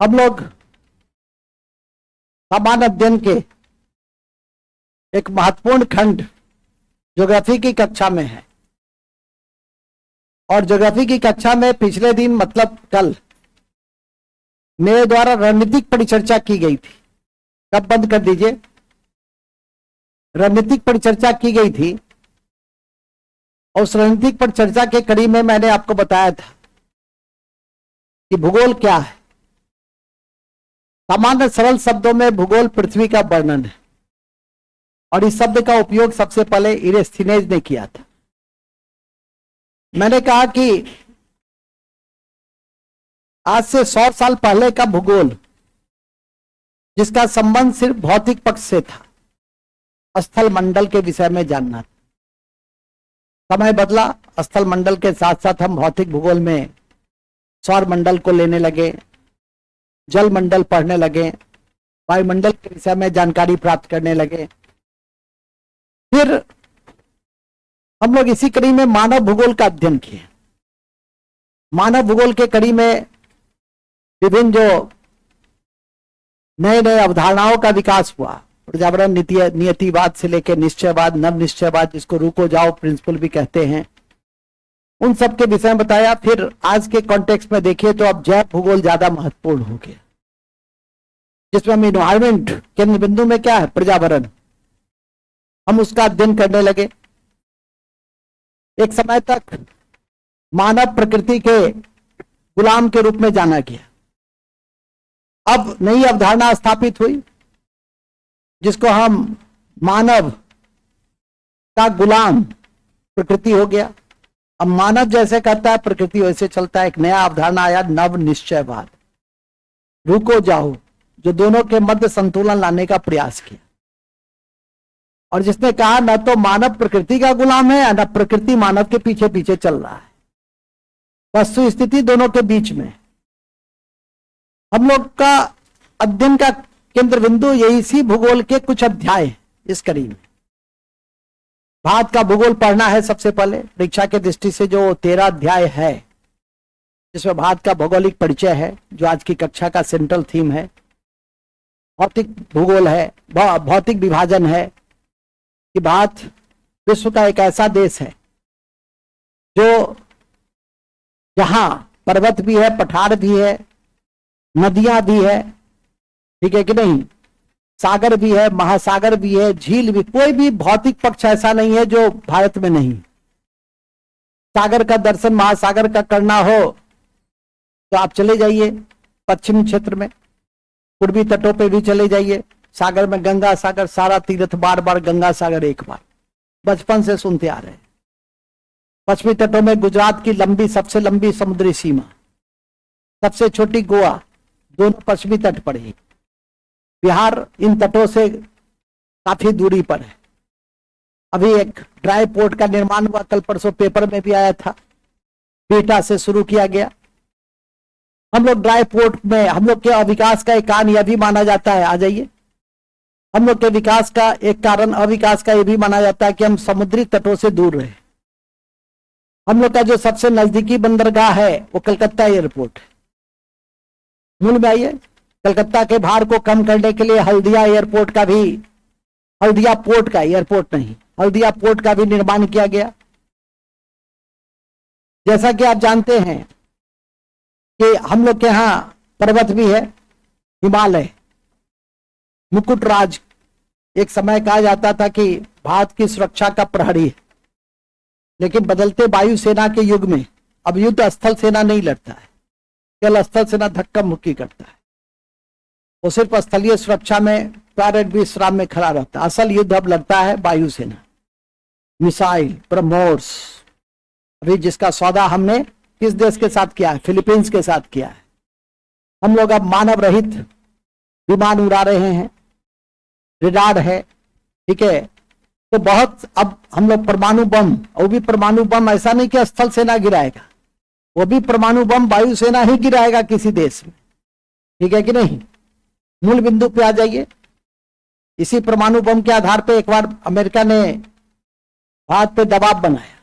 हम लोग सामान्य अध्ययन के एक महत्वपूर्ण खंड ज्योग्राफी की कक्षा में है और ज्योग्राफी की कक्षा में पिछले दिन मतलब कल मेरे द्वारा रणनीतिक परिचर्चा की गई थी। कब बंद कर दीजिए। रणनीतिक परिचर्चा की गई थी और उस रणनीतिक परिचर्चा के कड़ी में मैंने आपको बताया था कि भूगोल क्या है। सामान्य सरल शब्दों में भूगोल पृथ्वी का वर्णन है और इस शब्द का उपयोग सबसे पहले इरेस्थीनेज ने किया था। मैंने कहा कि आज से 100 साल पहले का भूगोल जिसका संबंध सिर्फ भौतिक पक्ष से था, स्थल मंडल के विषय में जानना था। समय बदला, स्थल मंडल के साथ साथ हम भौतिक भूगोल में सौर मंडल को लेने लगे, जल मंडल पढ़ने लगे, वायुमंडल के विषय में जानकारी प्राप्त करने लगे। फिर हम लोग इसी कड़ी में मानव भूगोल का अध्ययन किए। मानव भूगोल के कड़ी में विभिन्न जो नए नए अवधारणाओं का विकास हुआ, पर्यावरण नियतिवाद से लेकर निश्चयवाद, नव निश्चयवाद, जिसको रुको जाओ प्रिंसिपल भी कहते हैं, उन सब के विषय में बताया। फिर आज के कॉन्टेक्स्ट में देखिए तो अब जैव भूगोल ज्यादा महत्वपूर्ण हो गया, जिसमें हम इन्वायरमेंट केंद्र बिंदु में क्या है, पर्यावरण, हम उसका अध्ययन करने लगे। एक समय तक मानव प्रकृति के गुलाम के रूप में जाना गया। अब नई अवधारणा स्थापित हुई जिसको हम मानव का गुलाम प्रकृति हो गया। अब मानव जैसे करता है प्रकृति वैसे चलता है। एक नया अवधारणा आया, नव निश्चयवाद, रुको जाओ, जो दोनों के मध्य संतुलन लाने का प्रयास किया और जिसने कहा न तो मानव प्रकृति का गुलाम है न प्रकृति मानव के पीछे पीछे चल रहा है, वस्तु स्थिति दोनों के बीच में। हम लोग का अध्ययन का केंद्र बिंदु यही सी भूगोल के कुछ अध्याय इस कड़ी में। भारत का भूगोल पढ़ना है सबसे पहले परीक्षा के दृष्टि से। जो 13 अध्याय है जिसमें भारत का भौगोलिक परिचय है, जो आज की कक्षा का सेंट्रल थीम है। भौतिक भूगोल है, भौतिक विभाजन है कि भारत विश्व का एक ऐसा देश है जो जहां पर्वत भी है, पठार भी है, नदियां भी है, ठीक है कि नहीं, सागर भी है, महासागर भी है, झील भी। कोई भी भौतिक पक्ष ऐसा नहीं है जो भारत में नहीं। सागर का दर्शन, महासागर का करना हो तो आप चले जाइए पश्चिमी क्षेत्र में, पूर्वी तटों पे भी चले जाइए। सागर में गंगा सागर, सारा तीर्थ, बार बार गंगा सागर एक बार, बचपन से सुनते आ रहे हैं। पश्चिमी तटों में गुजरात की लंबी, सबसे लंबी समुद्री सीमा, सबसे छोटी गोवा, दोनों पश्चिमी तट पर ही। बिहार इन तटों से काफी दूरी पर है। अभी एक ड्राई पोर्ट का निर्माण हुआ, कल परसों पेपर में भी आया था, बिहटा से शुरू किया गया। हम लोग ड्राई पोर्ट में, हम लोग के विकास का एक कारण यह भी माना जाता है, आ जाइए, हम लोग के विकास का एक कारण, अविकास का यह भी माना जाता है कि हम समुद्री तटों से दूर रहे। हम लोग का जो सबसे नजदीकी बंदरगाह है वो कलकत्ता एयरपोर्ट है। मूल में आइए, कलकत्ता के भार को कम करने के लिए हल्दिया एयरपोर्ट का भी, हल्दिया पोर्ट का, एयरपोर्ट नहीं, हल्दिया पोर्ट का भी निर्माण किया गया। जैसा कि आप जानते हैं कि हम लोग के यहाँ पर्वत भी है, हिमालय, मुकुटराज एक समय कहा जाता था कि भारत की सुरक्षा का प्रहरी है, लेकिन बदलते वायुसेना के युग में अब युद्ध स्थल सेना नहीं लड़ता है, केवल स्थल सेना धक्का मुक्की करता है। वो सिर्फ स्थलीय सुरक्षा में पैरेड भी विश्राम में खड़ा रहता है। असल युद्ध अब लड़ता है वायुसेना, मिसाइल, ब्रह्मोस। अभी जिसका सौदा हमने किस देश के साथ किया है, फिलीपींस के साथ किया है। हम लोग अब मानव रहित विमान उड़ा रहे हैं, रेडार है, ठीक है। तो बहुत, अब हम लोग परमाणु बम, वो भी परमाणु बम ऐसा नहीं कि स्थल सेना गिराएगा, वो भी परमाणु बम वायुसेना ही गिराएगा किसी देश में, ठीक है कि नहीं। मूल बिंदु पे आ जाइए। इसी परमाणु बम के आधार पे एक बार अमेरिका ने भारत पे दबाव बनाया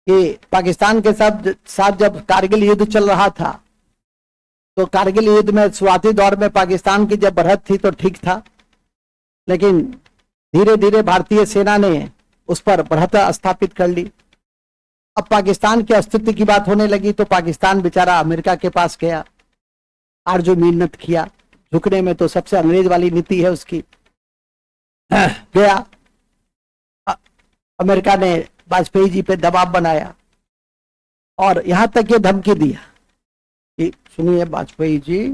कि पाकिस्तान के साथ जब कारगिल युद्ध चल रहा था तो कारगिल युद्ध में शुरुआती दौर में पाकिस्तान की जब बढ़त थी तो ठीक था, लेकिन धीरे धीरे भारतीय सेना ने उस पर बढ़त स्थापित कर ली। अब पाकिस्तान के अस्तित्व की बात होने लगी तो पाकिस्तान बेचारा अमेरिका के पास गया, आरजू मिन्नत किया, झुकने में तो सबसे अंग्रेज वाली नीति है उसकी। गया, अमेरिका ने वाजपेयी जी पे दबाव बनाया और यहां तक ये धमकी दिया कि सुनिए वाजपेयी जी,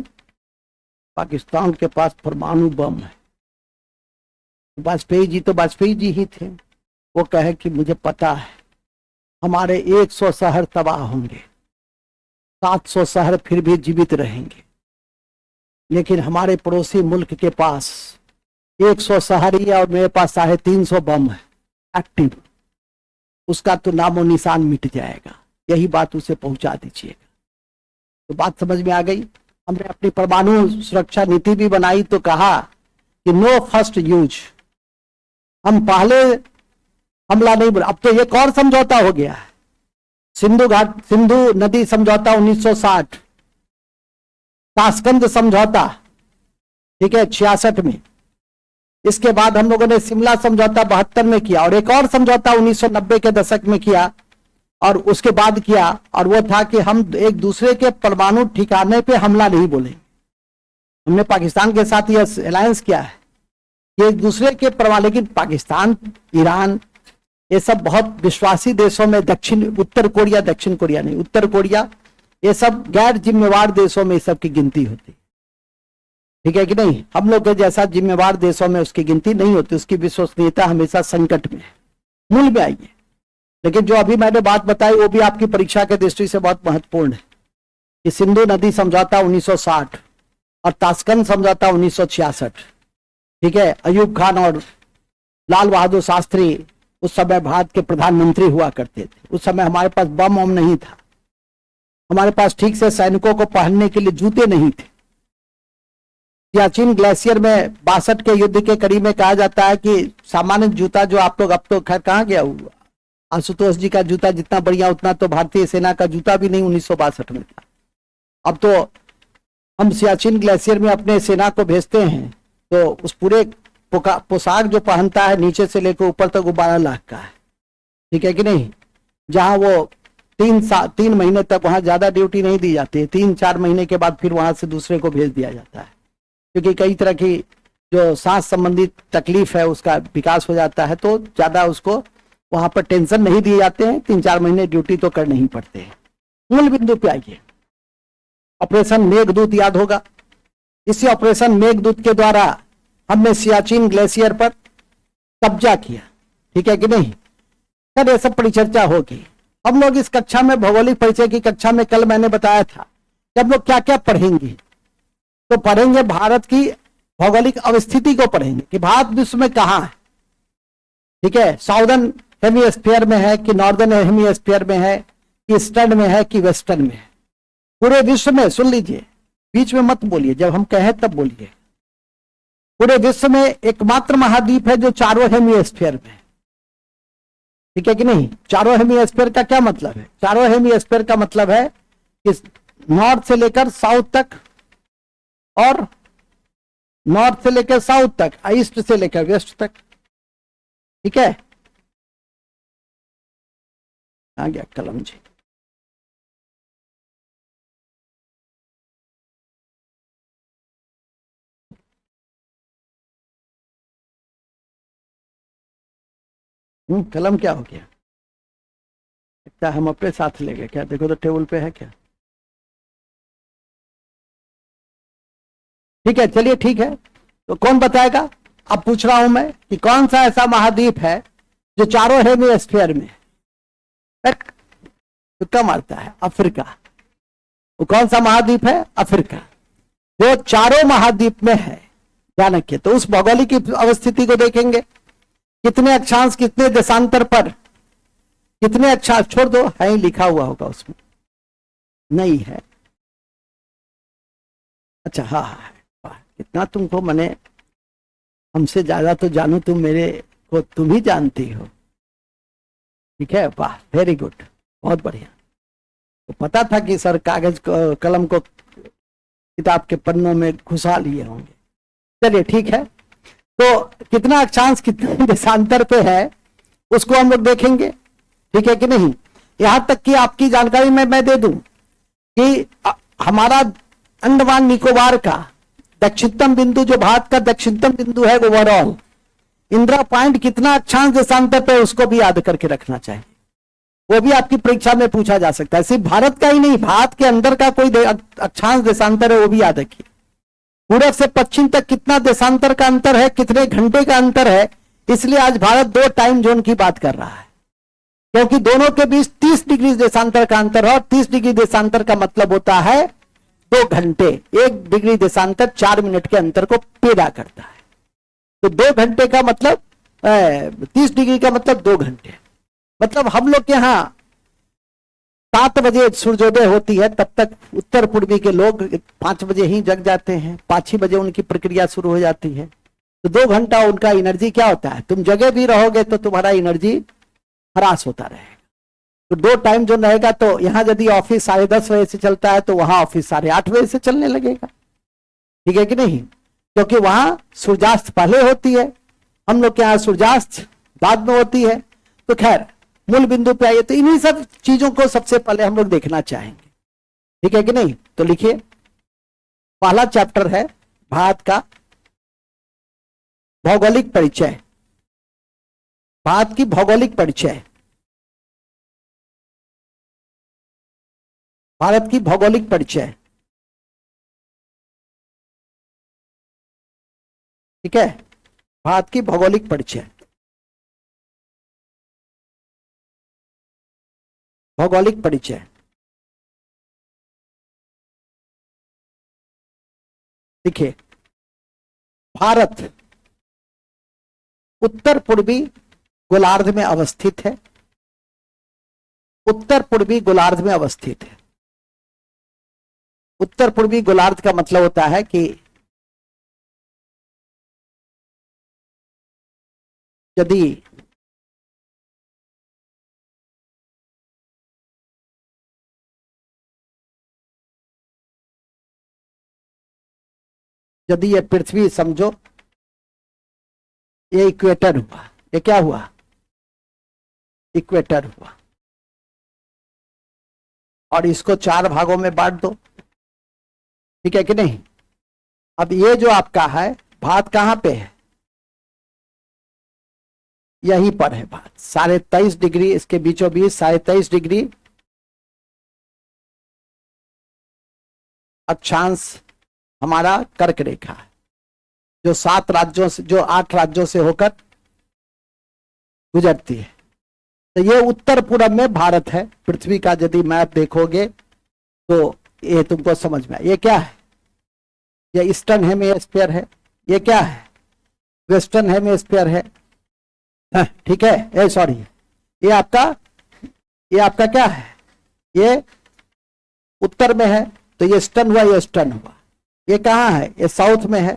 पाकिस्तान के पास परमाणु बम है। वाजपेयी जी तो वाजपेयी जी ही थे, वो कहे कि मुझे पता है हमारे 100 शहर तबाह होंगे, 700 शहर फिर भी जीवित रहेंगे, लेकिन हमारे पड़ोसी मुल्क के पास 100 शहर ही है और मेरे पास 350 बम है एक्टिव, उसका तो नामो निशान मिट जाएगा, यही बात उसे पहुंचा दीजिएगा। तो बात समझ में आ गई। हमने अपनी परमाणु सुरक्षा नीति भी बनाई तो कहा कि नो फर्स्ट यूज, हम पहले हमला नहीं बोला। अब तो एक और समझौता हो गया है, सिंधु नदी समझौता 1960, ताशकंद समझौता, ठीक है, 66 में। इसके बाद हम लोगों ने शिमला समझौता 72 में किया और एक और समझौता 1990 के दशक में किया और उसके बाद किया, और वो था कि हम एक दूसरे के परमाणु ठिकाने पे हमला नहीं बोलेंगे। हमने पाकिस्तान के साथ यह अलायंस किया है कि एक दूसरे के परमाणु, लेकिन पाकिस्तान, ईरान, ये सब बहुत विश्वासी देशों में, उत्तर कोरिया, दक्षिण कोरिया नहीं, उत्तर कोरिया, ये सब गैर जिम्मेवार देशों में इस सब की गिनती होती, ठीक है कि नहीं। हम लोग के जैसा जिम्मेवार देशों में उसकी गिनती नहीं होती, उसकी विश्वसनीयता हमेशा संकट में है, मूल में आई है। लेकिन जो अभी मैंने बात बताई वो भी आपकी परीक्षा के दृष्टि से बहुत महत्वपूर्ण है कि सिंधु नदी समझौता 1960 और ताशकंद समझौता 1966, ठीक है। अयूब खान और लाल बहादुर शास्त्री उस समय भारत के प्रधानमंत्री हुआ करते थे। उस समय हमारे पास बम वम नहीं था, हमारे पास ठीक से सैनिकों को पहनने के लिए जूते नहीं थे। सियाचिन ग्लेशियर में 62 के युद्ध के करीब में कहा जाता है कि सामान्य जूता जो आप लोग, अब तो खैर कहाँ गया हुआ, आशुतोष जी का जूता जितना बढ़िया उतना तो भारतीय सेना का जूता भी नहीं 1962 में था। अब तो हम सियाचिन ग्लेशियर में अपने सेना को भेजते हैं तो उस पूरे पोशाक जो पहनता है नीचे से लेकर ऊपर तक वो 12 लाख का है, ठीक है कि नहीं। जहां वो 3 महीने तक वहां ज्यादा ड्यूटी नहीं दी जाती है, 3-4 महीने के बाद फिर वहां से दूसरे को भेज दिया जाता है, क्योंकि कई तरह की जो सांस संबंधी तकलीफ है उसका विकास हो जाता है, तो ज्यादा उसको वहां पर टेंशन नहीं दिए जाते हैं, 3-4 महीने ड्यूटी तो करने ही पड़ते हैं। मूल बिंदु पे आइए, ऑपरेशन मेघदूत याद होगा। इसी ऑपरेशन मेघदूत के द्वारा हमने सियाचिन ग्लेशियर पर कब्जा किया, ठीक है कि नहीं। सर ये सब परिचर्चा होगी। हम लोग इस कक्षा में, भौगोलिक परिचय की कक्षा में कल मैंने बताया था कि हम लोग क्या क्या पढ़ेंगे, तो पढ़ेंगे भारत की भौगोलिक अवस्थिति को पढ़ेंगे कि भारत विश्व में कहाँ है, ठीक है। साउदर्न हेमिस्फीयर में है कि नॉर्दर्न हेमिस्फीयर में है कि ईस्टर्न में है कि वेस्टर्न में है, पूरे विश्व में। सुन लीजिए, बीच में मत बोलिए, जब हम कहें तब बोलिए। पूरे विश्व में एकमात्र महाद्वीप है जो चारों हेमिस्फीयर में है, ठीक है कि नहीं। चारों हेमिस्फीयर का क्या मतलब है? चारों हेमिस्फीयर का मतलब है कि नॉर्थ से लेकर साउथ तक और नॉर्थ से लेकर साउथ तक, ईस्ट से लेकर वेस्ट तक, ठीक है। आ गया कलम जी। कलम क्या हो गया? लगता है हम अपने साथ ले गए क्या? देखो तो टेबल पे है क्या? ठीक है, चलिए ठीक है। तो कौन बताएगा? अब पूछ रहा हूं मैं कि कौन सा ऐसा महाद्वीप है जो चारों हेमिस्फीयर में है? तुक्का मारता है, अफ्रीका। वो कौन सा महाद्वीप है? अफ्रीका, जो चारों महाद्वीप में है। चाणक्य तो उस भौगोलिक अवस्थिति को देखेंगे, कितने अक्षांश कितने देशांतर पर, कितने अक्षांश, छोड़ दो, है ही लिखा हुआ होगा उसमें, नहीं है। अच्छा, हाँ हाँ, कितना तुमको, मैंने हमसे ज्यादा तो जानू, तुम मेरे को तुम ही जानती हो, ठीक है। वाह, वेरी गुड, बहुत बढ़िया। तो पता था कि सर कागज कलम को किताब के पन्नों में घुसा लिए होंगे। चलिए ठीक है, तो कितना अक्षांश कितने देशांतर पे है उसको हम लोग देखेंगे, ठीक है कि नहीं। यहां तक कि आपकी जानकारी में मैं दे दूं कि हमारा अंडमान निकोबार का दक्षिणतम बिंदु, जो भारत का दक्षिणतम बिंदु है ओवरऑल, इंदिरा पॉइंट कितना अक्षांश देशांतर पे उसको भी याद करके रखना चाहिए। वो भी आपकी परीक्षा में पूछा जा सकता है। सिर्फ भारत का ही नहीं, भारत के अंदर का कोई अक्षांश देशांतर है वो भी याद रखिए। पूरब से पश्चिम तक कितना देशांतर का अंतर है, कितने घंटे का अंतर है। इसलिए आज भारत 2 टाइम जोन की बात कर रहा है, क्योंकि दोनों के बीच 30 डिग्री देशांतर का अंतर है, और 30 डिग्री देशांतर का मतलब होता है 2 घंटे। 1 डिग्री देशांतर 4 मिनट के अंतर को पैदा करता है। तो 2 घंटे का मतलब 30 डिग्री का मतलब 2 घंटे। मतलब हम लोग के यहाँ 7 बजे सूर्योदय होती है, तब तक उत्तर पूर्वी के लोग 5 बजे ही जग जाते हैं। 5 बजे उनकी प्रक्रिया शुरू हो जाती है। तो 2 घंटा उनका एनर्जी क्या होता है, तुम जगे भी रहोगे तो तुम्हारा एनर्जी हरास होता रहेगा। तो 2 टाइम जो रहेगा, तो यहाँ यदि ऑफिस 10:30 बजे से चलता है तो वहां ऑफिस 8:30 बजे से चलने लगेगा, ठीक है कि नहीं, क्योंकि वहां सूर्यास्त पहले होती है, हम लोग के यहाँ सूर्यास्त बाद में होती है। तो खैर मूल बिंदु पे आइए, तो इन्हीं सब चीजों को सबसे पहले हम लोग देखना चाहेंगे, ठीक है कि नहीं। तो लिखिए, पहला चैप्टर है भारत का भौगोलिक परिचय। भारत की भौगोलिक परिचय, भारत की भौगोलिक परिचय, ठीक है। भारत की भौगोलिक परिचय, भौगोलिक परिचय। देखिए, भारत उत्तर पूर्वी गोलार्ध में अवस्थित है, उत्तर पूर्वी गोलार्ध में अवस्थित है। उत्तर पूर्वी गोलार्ध का मतलब होता है कि यदि यदि ये पृथ्वी समझो, ये इक्वेटर हुआ, ये क्या हुआ, इक्वेटर हुआ, और इसको 4 भागों में बांट दो, ठीक है कि नहीं। अब ये जो आपका है भारत कहां पे है, यहीं पर है भारत। 23.5 डिग्री इसके बीचों बीच 23.5 डिग्री अक्षांश हमारा कर्क रेखा है, जो 7 राज्यों से, जो 8 राज्यों से होकर गुजरती है। तो ये उत्तर पूर्व में भारत है। पृथ्वी का यदि मैप देखोगे तो ये तुमको समझ में आए। ये क्या है, ये ईस्टर्न हेमिस्फीयर है, ये क्या है, वेस्टर्न हेमिस्फीयर है, ठीक है। सॉरी, ये आपका क्या है, ये उत्तर में है, तो ये ईस्टर्न हुआ, ये ईस्टर्न हुआ। ये कहाँ है, ये साउथ में है।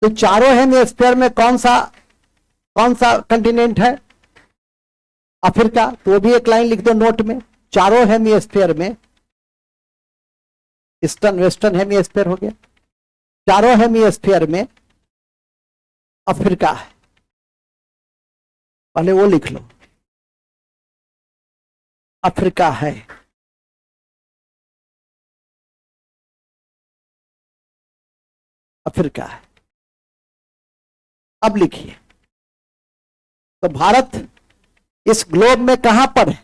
तो चारों हेमिस्फीयर में कौन सा कंटिनेंट है, अफ्रीका। तो वो भी एक लाइन लिख दो नोट में, चारों हेमिस्फीयर में, ईस्टर्न वेस्टर्न हेमिस्फीयर हो गया, चारों हेमिस्फीयर में अफ्रीका है। पहले वो लिख लो, अफ्रीका है। अफ्रीका है। अब लिखिए, तो भारत इस ग्लोब में कहां पर है,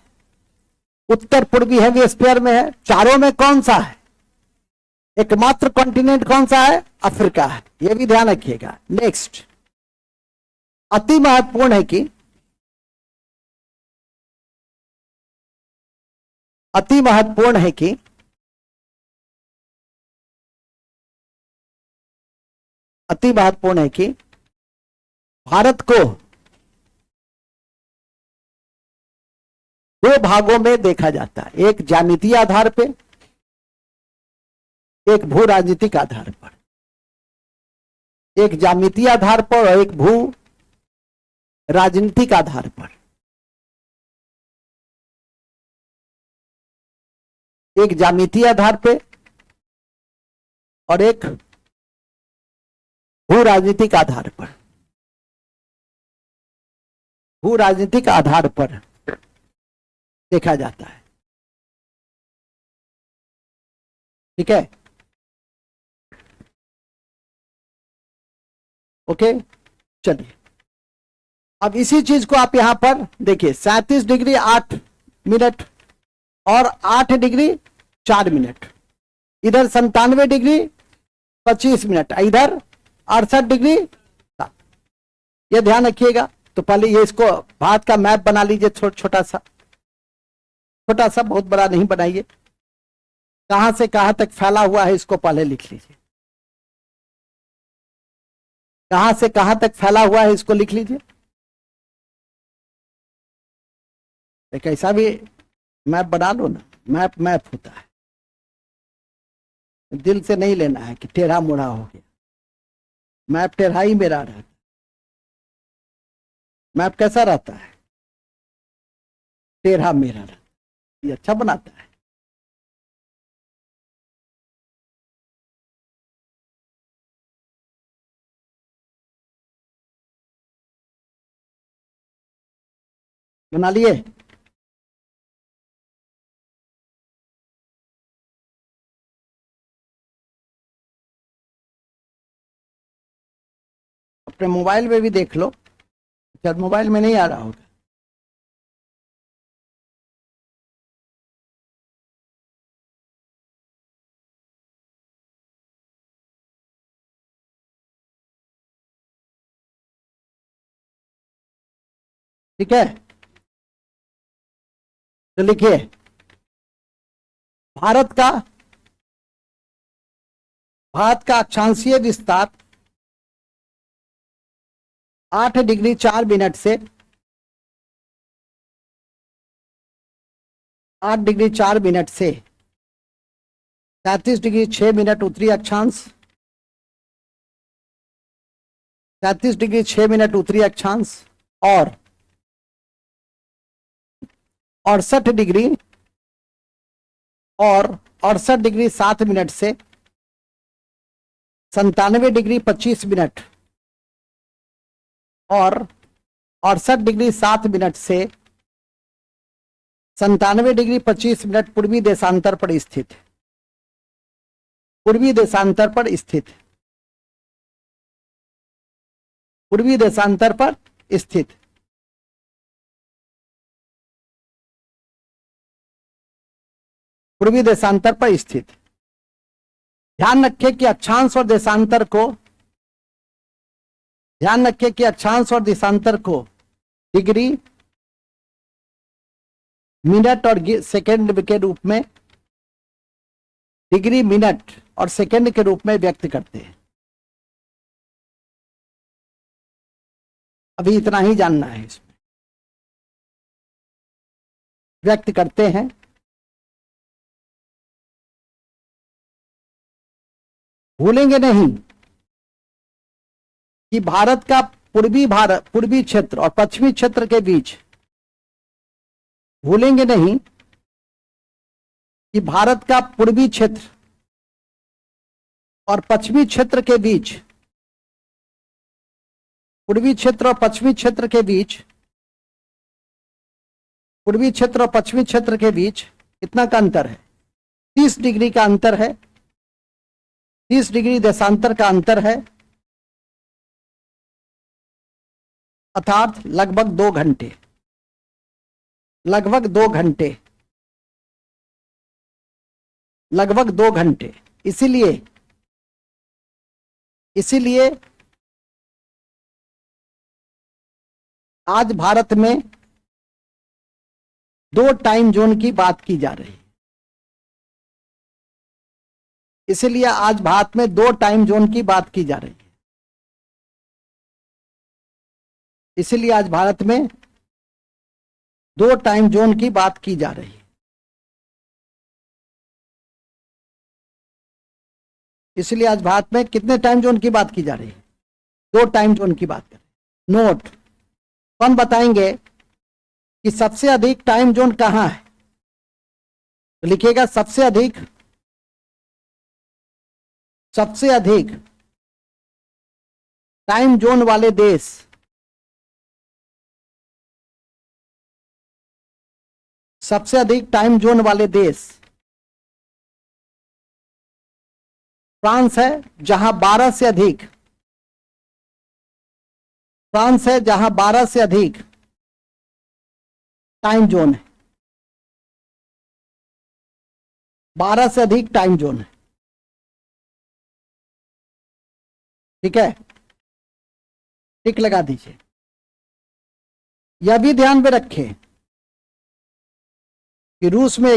उत्तर पूर्वी हेमिस्फीयर में है। चारों में कौन सा है, एकमात्र कॉन्टिनेंट कौन सा है, अफ्रीका है। यह भी ध्यान रखिएगा। नेक्स्ट, अति महत्वपूर्ण है कि अति महत्वपूर्ण है कि अति महत्वपूर्ण है कि भारत को 2 भागों में देखा जाता है, एक ज्यामितीय आधार पे, एक भू राजनीतिक आधार पर। एक ज्यामितीय आधार पर और एक भू राजनीतिक आधार पर। एक ज्यामितीय आधार पे और एक भू राजनीतिक आधार पर, भू राजनीतिक आधार पर देखा जाता है। ठीक है, ओके। चलिए अब इसी चीज को आप यहां पर देखिए, 37 डिग्री 8 मिनट और 8 डिग्री 4 मिनट, इधर 97 डिग्री 25 मिनट, इधर 68 डिग्री 7। ये ध्यान रखिएगा। तो पहले ये इसको भारत का मैप बना लीजिए, छोटा सा, छोटा सा, बहुत बड़ा नहीं बनाइए। कहां से कहां तक फैला हुआ है इसको पहले लिख लीजिए, कहां से कहां तक फैला हुआ है इसको लिख लीजिए। एक ऐसा भी मैप बना लो ना, मैप मैप होता है, दिल से नहीं लेना है कि टेढ़ा मुड़ा हो गया। मैप टेढ़ा ही मेरा रहता है। मैप कैसा रहता है? टेढ़ा मेरा रहता है। ये अच्छा बनाता है। बना लिए? अपने मोबाइल में भी देख लो, शायद मोबाइल में नहीं आ रहा होगा। ठीक है, तो लिखिए, भारत का अक्षांशीय विस्तार 8 डिग्री 4 मिनट से 8 डिग्री 4 मिनट से 37 डिग्री 6 मिनट उत्तरी अक्षांश, 37 डिग्री 6 मिनट उत्तरी अक्षांश और 68 डिग्री और 68 डिग्री 7 मिनट से 97 डिग्री 25 मिनट और 68 डिग्री 7 मिनट से 97 डिग्री 25 मिनट पूर्वी देशांतर पर स्थित, पूर्वी देशांतर पर स्थित, पूर्वी देशांतर पर स्थित। पूर्वी देशांतर पर स्थित। ध्यान रखें कि अक्षांश और देशांतर को, ध्यान रखें कि अक्षांश और देशांतर को डिग्री, मिनट और सेकंड के रूप में, डिग्री, मिनट और सेकंड के रूप में व्यक्त करते हैं। अभी इतना ही जानना है, इसमें व्यक्त करते हैं। भूलेंगे नहीं कि भारत का पूर्वी क्षेत्र और पश्चिमी क्षेत्र के बीच, भूलेंगे नहीं कि भारत का पूर्वी क्षेत्र और पश्चिमी क्षेत्र के बीच, पूर्वी क्षेत्र और पश्चिमी क्षेत्र के बीच, पूर्वी क्षेत्र और पश्चिमी क्षेत्र के बीच कितना का अंतर है? 30 डिग्री का अंतर है। 30 डिग्री देशांतर का अंतर है, अर्थात लगभग 2 घंटे, लगभग 2 घंटे, लगभग 2 घंटे। इसीलिए आज भारत में 2 टाइम जोन की बात की जा रही है। इसलिए आज भारत में 2 टाइम जोन की बात की जा रही है। इसलिए आज भारत में 2 टाइम जोन की बात की जा रही है। इसलिए आज भारत में कितने टाइम जोन की बात की जा रही है? 2 टाइम जोन की बात करें। नोट, कौन बताएंगे कि सबसे अधिक टाइम जोन कहां है? तो लिखिएगा, सबसे सबसे अधिक टाइम जोन वाले देश, सबसे अधिक टाइम जोन वाले देश फ्रांस है, जहां 12 से अधिक, फ्रांस है जहां 12 से अधिक टाइम जोन है, 12 से अधिक टाइम जोन है। ठीक है, टिक लगा दीजिए। यह भी ध्यान में रखें कि रूस में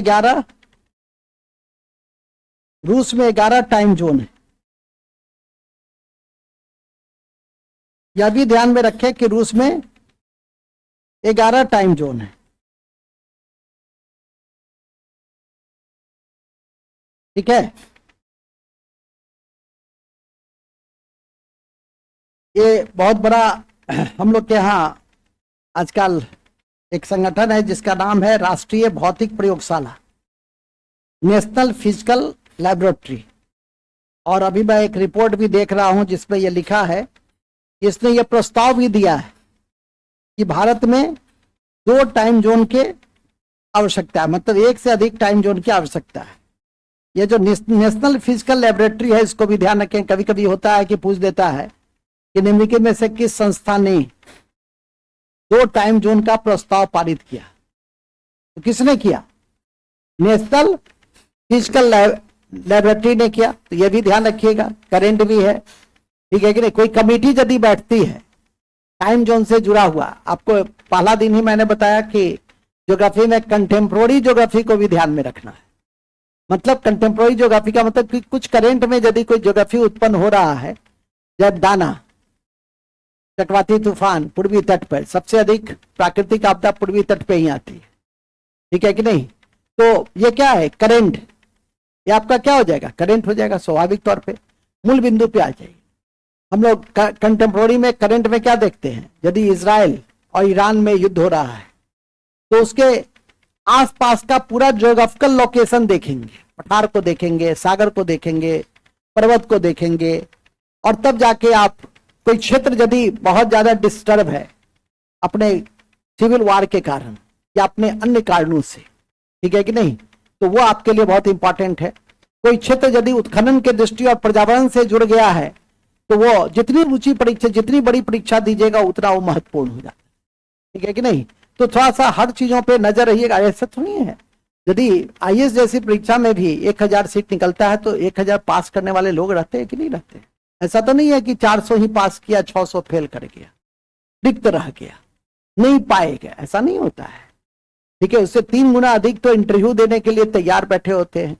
11 टाइम जोन है। यह भी ध्यान में रखें कि रूस में 11 टाइम जोन है। ठीक है, ये बहुत बड़ा हम लोग के यहाँ आजकल एक संगठन है जिसका नाम है राष्ट्रीय भौतिक प्रयोगशाला, नेशनल फिजिकल लैबोरेटरी। और अभी मैं एक रिपोर्ट भी देख रहा हूं जिसमें यह लिखा है, इसने यह प्रस्ताव भी दिया है कि भारत में 2 टाइम जोन के आवश्यकता है, मतलब 1 से अधिक टाइम जोन की आवश्यकता है। ये जो नेशनल फिजिकल लैबोरेटरी है, इसको भी ध्यान रखें। कभी कभी होता है कि पूछ देता है कि निम्नलिखित में से किस संस्था ने 2 टाइम जोन का प्रस्ताव पारित किया, तो किसने किया? नेशनल फिजिकल लैबोरेटरी ने किया। तो यह भी ध्यान रखिएगा, करेंट भी है, ठीक है कि नहीं। कोई कमेटी यदि बैठती है टाइम जोन से जुड़ा हुआ, आपको पहला दिन ही मैंने बताया कि ज्योग्राफी में कंटेम्प्रोरी ज्योग्राफी को भी ध्यान में रखना है। मतलब कंटेम्प्रोरी ज्योग्राफी का मतलब कि कुछ करेंट में यदि कोई ज्योग्राफी उत्पन्न हो रहा है, जब दाना, चक्रवाती तूफान पूर्वी तट पर, सबसे अधिक प्राकृतिक आपदा पूर्वी तट पे ही आती है, ठीक है कि नहीं। तो ये क्या है? करंट, ये आपका क्या हो जाएगा? करंट हो जाएगा, स्वाभाविक तौर पे मूल बिंदु पे आ जाएगी। हम लोग कंटेम्प्रोरी में करंट में क्या देखते हैं? यदि इजराइल और ईरान में युद्ध हो रहा है तो उसके आसपास का पूरा ज्योग्राफिकल लोकेशन देखेंगे, पठार को देखेंगे, सागर को देखेंगे, पर्वत को देखेंगे, और तब जाके आप कोई क्षेत्र यदि बहुत ज्यादा डिस्टर्ब है अपने सिविल वार के कारण या अपने अन्य कारणों से, ठीक है कि नहीं, तो वो आपके लिए बहुत इंपॉर्टेंट है। कोई क्षेत्र यदि उत्खनन के दृष्टि और पर्यावरण से जुड़ गया है तो वो जितनी ऊंची परीक्षा, जितनी बड़ी परीक्षा दीजिएगा उतना वो महत्वपूर्ण हो जाता है, ठीक है कि नहीं। तो थोड़ा सा हर चीजों पे नजर रहिएगा। ऐसा थोड़ी है, यदि आईएएस जैसी परीक्षा में भी 1000 सीट निकलता है तो 1000 पास करने वाले लोग रहते हैं कि नहीं रहते? ऐसा तो नहीं है कि 400 ही पास किया, 600 फेल कर गया, रिक्त रह गया, नहीं पाएगा, ऐसा नहीं होता है, ठीक है। उससे 3 गुना अधिक तो इंटरव्यू देने के लिए तैयार बैठे होते हैं।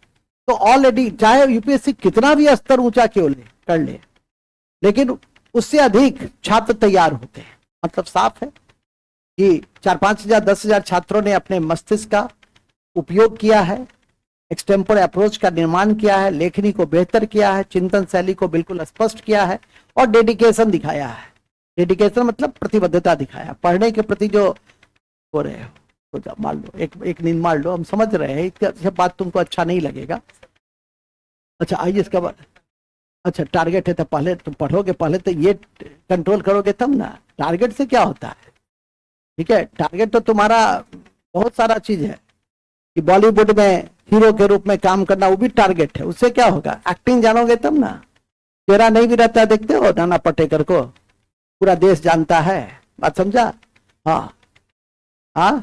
तो ऑलरेडी चाहे यूपीएससी कितना भी स्तर ऊंचा क्यों ले कर ले, लेकिन उससे अधिक छात्र तैयार होते हैं। मतलब साफ है कि 4-5 हजार 10 हजार छात्रों ने अपने मस्तिष्क का उपयोग किया है, एक्सटेम्पोर अप्रोच का निर्माण किया है, लेखनी को बेहतर किया है, चिंतन शैली को बिल्कुल स्पष्ट किया है और डेडिकेशन दिखाया है। डेडिकेशन मतलब प्रतिबद्धता दिखाया, पढ़ने के प्रति जो हो रहे हो तो मान लो एक नींद मार लो, हम समझ रहे हैं, इसका बात तुमको अच्छा नहीं लगेगा। अच्छा आइए इसका बाद, अच्छा टारगेट है तो पहले तुम पढ़ोगे, पहले तो ये कंट्रोल करोगे तब ना। टारगेट से क्या होता है, ठीक है। टारगेट तो तुम्हारा बहुत सारा चीज है कि बॉलीवुड में हीरो के रूप में काम करना, वो भी टारगेट है। उससे क्या होगा? एक्टिंग जानोगे तब ना। चेहरा नहीं भी रहता, देखते हो नाना पाटेकर को, पूरा देश जानता है, बात समझा? हाँ हाँ,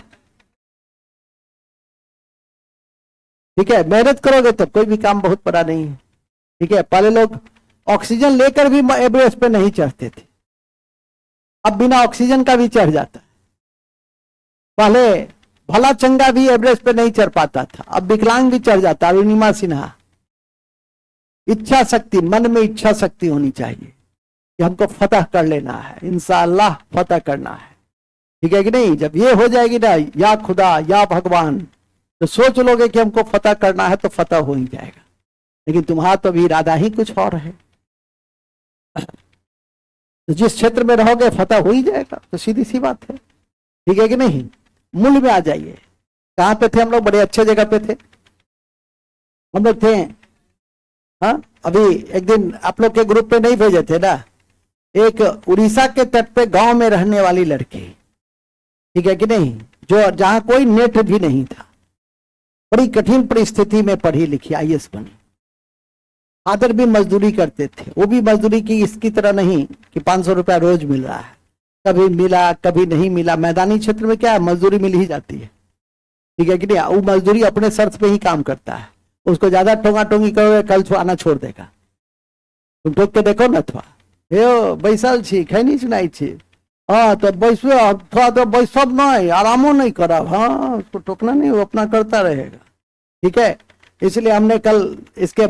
ठीक है। मेहनत करोगे तब कोई भी काम बहुत बड़ा नहीं है, ठीक है। पहले लोग ऑक्सीजन लेकर भी एवरेस्ट पे नहीं चढ़ते थे, अब बिना ऑक्सीजन का भी चढ़ जाता है। पहले भला चंगा भी एवरेस्ट पे नहीं चढ़ पाता था, अब विकलांग भी चढ़ जाता। अरुणिमा सिन्हा, इच्छा शक्ति, मन में इच्छा शक्ति होनी चाहिए कि हमको फतह कर लेना है, इंशाअल्लाह फतह करना है, ठीक है कि नहीं। जब ये हो जाएगी ना, या खुदा या भगवान, तो सोच लोगे कि हमको फतह करना है तो फतह हो ही जाएगा। लेकिन तुम्हारा तो भी इरादा ही कुछ और है, तो जिस क्षेत्र में रहोगे फतह हो ही जाएगा, तो सीधी सी बात है, ठीक है कि नहीं। मूल में आ जाइए। कहां पे थे हम लोग? बड़े अच्छे जगह पे थे हम लोग, थे हाँ, अभी एक दिन आप लोग के ग्रुप पे नहीं भेजे थे ना, एक उड़ीसा के तट पे गांव में रहने वाली लड़की, ठीक है कि नहीं, जो जहां कोई नेट भी नहीं था, बड़ी कठिन परिस्थिति में पढ़ी लिखी आईएएस बनी। फादर भी मजदूरी करते थे, वो भी मजदूरी की इसकी तरह नहीं कि 500 रुपया रोज मिल रहा है, कभी मिला कभी नहीं मिला। मैदानी क्षेत्र में क्या है, मजदूरी मिल ही जाती है, ठीक है कि नहीं। वो मजदूरी अपने शर्त पे ही काम करता है, उसको ज्यादा टोंगा टोंगी करोगे कल आना छोड़ देगा। तुम ठोक के देखो ना, थोड़ा हे बैसल छी खैनी सुनाई छी, हाँ तो बैसो, थोड़ा तो बैसब नहीं, आरामो नहीं करब, हाँ उसको टोकना नहीं, वो अपना करता रहेगा, ठीक है। इसलिए हमने कल इसके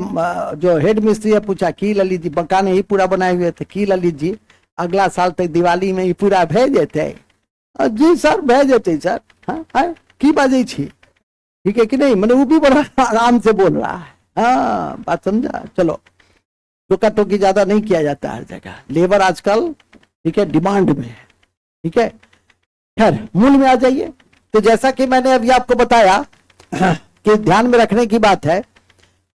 जो हेड मिस्त्री है पूछा की ललित जी, मकान ही पूरा बनाए हुए थे, की ललित जी अगला साल तक दिवाली में ही पूरा भेज देते। जी सर भेज देते सर, हाँ की बाजे छी, ठीक है कि नहीं। मैंने वो भी बड़ा आराम से बोल रहा है, हाँ बात समझा। चलो टोका टोकी ज्यादा नहीं किया जाता हर जगह, लेबर आजकल ठीक है डिमांड में है, ठीक है। खैर मूल में आ जाइए। तो जैसा कि मैंने अभी आपको बताया कि ध्यान में रखने की बात है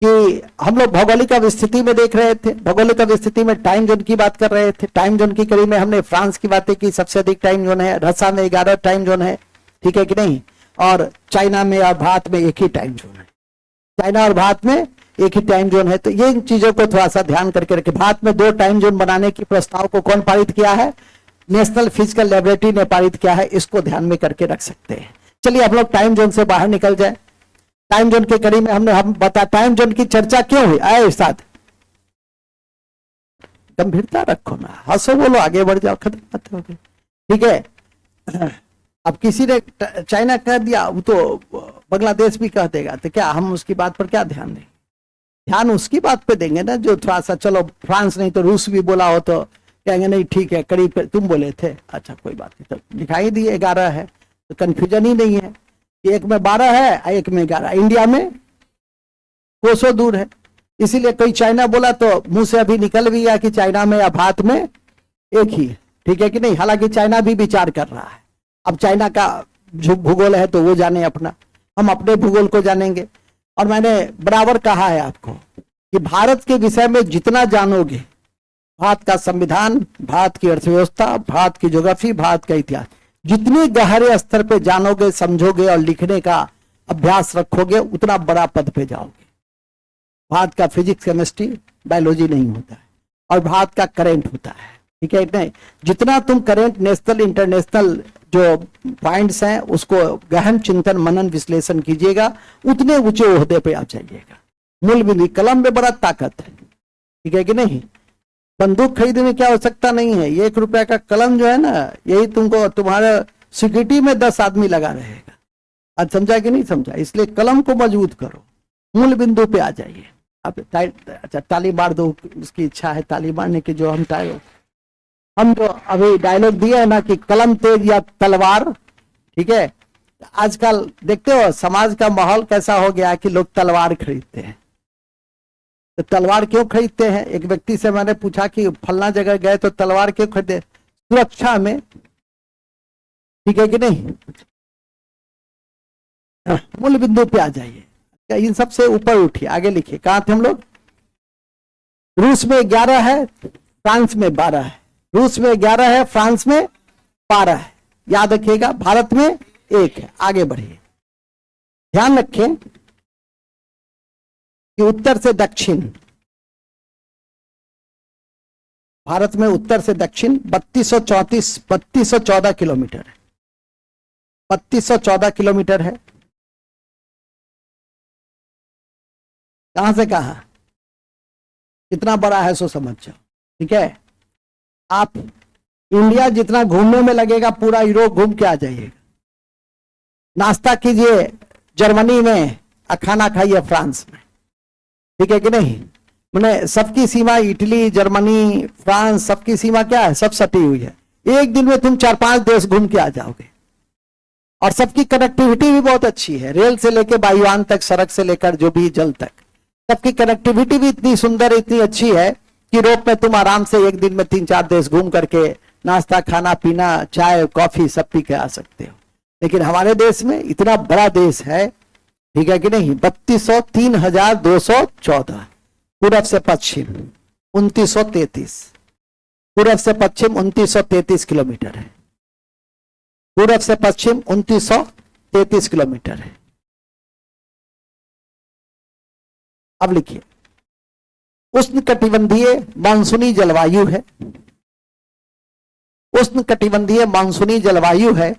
कि हम लोग भौगोलिक स्थिति में देख रहे थे, भौगोलिक स्थिति में टाइम जोन की बात कर रहे थे। टाइम जोन की कड़ी में हमने फ्रांस की बातें की, सबसे अधिक टाइम जोन है, रसा में 11 टाइम जोन है, ठीक है कि नहीं। और चाइना में और भारत में एक ही टाइम जोन है, चाइना और भारत में एक ही टाइम जोन है। तो ये इन चीजों को थोड़ा सा ध्यान करके रखें। भारत में 2 टाइम जोन बनाने की प्रस्ताव को कौन पारित किया है, नेशनल फिजिकल लेबोरेटरी ने पारित किया है, इसको ध्यान में करके रख सकते हैं। चलिए हम लोग टाइम जोन से बाहर निकल जाए। टाइम जोन के कड़ी में हम बता, टाइम जोन की चर्चा क्यों हुई, आए साथ गंभीरता रखो ना, हंसो बोलो आगे बढ़ जाओ, खत्म बात हो गई, ठीक है। अब किसी ने चाइना कह दिया, वो तो बांग्लादेश भी कह देगा, तो क्या हम उसकी बात पर क्या ध्यान देंगे, ध्यान उसकी बात पे देंगे ना जो थोड़ा सा, चलो फ्रांस नहीं तो रूस भी बोला हो तो कहेंगे नहीं ठीक है करीब तुम बोले थे, अच्छा कोई बात नहीं, तो दिखाई दिए 11 है, तो कंफ्यूजन ही नहीं है, एक में 12 है एक में 11, इंडिया में कोसों दूर है। इसीलिए कोई चाइना बोला तो मुंह से अभी निकल भी गया कि चाइना में या भारत में एक ही है, ठीक है कि नहीं। हालांकि चाइना भी विचार कर रहा है, अब चाइना का जो भूगोल है तो वो जाने अपना, हम अपने भूगोल को जानेंगे। और मैंने बराबर कहा है आपको कि भारत के विषय में जितना जानोगे, भारत का संविधान, भारत की अर्थव्यवस्था, भारत की ज्योग्राफी, भारत का इतिहास, जितने गहरे स्तर पे जानोगे, समझोगे और लिखने का अभ्यास रखोगे, उतना बड़ा पद पे जाओगे। भारत का फिजिक्स केमिस्ट्री बायोलॉजी नहीं होता है, और भारत का करंट होता है, ठीक है नहीं। जितना तुम करंट नेशनल इंटरनेशनल जो पॉइंट्स हैं उसको गहन चिंतन मनन विश्लेषण कीजिएगा, उतने ऊंचे ओहदे पे आ जाइएगा। मूल बिंदु, कलम में बड़ा ताकत है, ठीक है कि नहीं। बंदूक खरीदने में क्या आवश्यकता नहीं है, ये 1 रुपया का कलम जो है ना, यही तुमको तुम्हारे सिक्योरिटी में 10 आदमी लगा रहेगा। आज समझा कि नहीं समझा, इसलिए कलम को मजबूत करो, मूल बिंदु पे आ जाइए। अब अच्छा ताली मार दो, उसकी इच्छा है ताली मारने की, जो हम जो अभी डायलॉग दिए है ना कि कलम तेज या तलवार, ठीक है। आजकल देखते हो समाज का माहौल कैसा हो गया कि लोग तलवार खरीदते हैं। तो तलवार क्यों खरीदते हैं, एक व्यक्ति से मैंने पूछा कि फलना जगह गए तो तलवार क्यों खरीदे, सुरक्षा में, ठीक है कि नहीं। मूल बिंदु पे आ जाइए, इन सबसे ऊपर उठिए, आगे लिखिए। कहां थे हम लोग, रूस में 11 है, फ्रांस में 12 है, रूस में 11 है, फ्रांस में 12 है, याद रखिएगा। भारत में 1 है। आगे बढ़िए, ध्यान रखें कि उत्तर से दक्षिण, भारत में उत्तर से दक्षिण 3214 किलोमीटर है, 3214 किलोमीटर है। कहां से कहां, कितना बड़ा है सो समझ जाओ, ठीक है। आप इंडिया जितना घूमने में लगेगा, पूरा यूरोप घूम के आ जाइएगा। नाश्ता कीजिए जर्मनी में, खाना खाइए फ्रांस में, ठीक है कि नहीं। मैंने सबकी सीमा, इटली, जर्मनी, फ्रांस, सबकी सीमा क्या है, सब सटी हुई है। एक दिन में तुम 4-5 देश घूम के आ जाओगे। और सबकी कनेक्टिविटी भी बहुत अच्छी है, रेल से लेकर वायुयान तक, सड़क से लेकर जो भी जल तक, सबकी कनेक्टिविटी भी इतनी सुंदर, इतनी अच्छी है कि यूरोप में तुम आराम से एक दिन में 3-4 देश घूम करके नाश्ता, खाना पीना, चाय, कॉफी सब पी के आ सकते हो। लेकिन हमारे देश में इतना बड़ा देश है, ठीक है कि नहीं, 32,003,214, पूरब से पश्चिम 2933, पूरब से पश्चिम 2933 किलोमीटर है। पूरब से पश्चिम 2933 किलोमीटर है। अब लिखिए, उष्णकटिबंधीय मानसूनी जलवायु है। उष्णकटिबंधीय मानसूनी जलवायु है।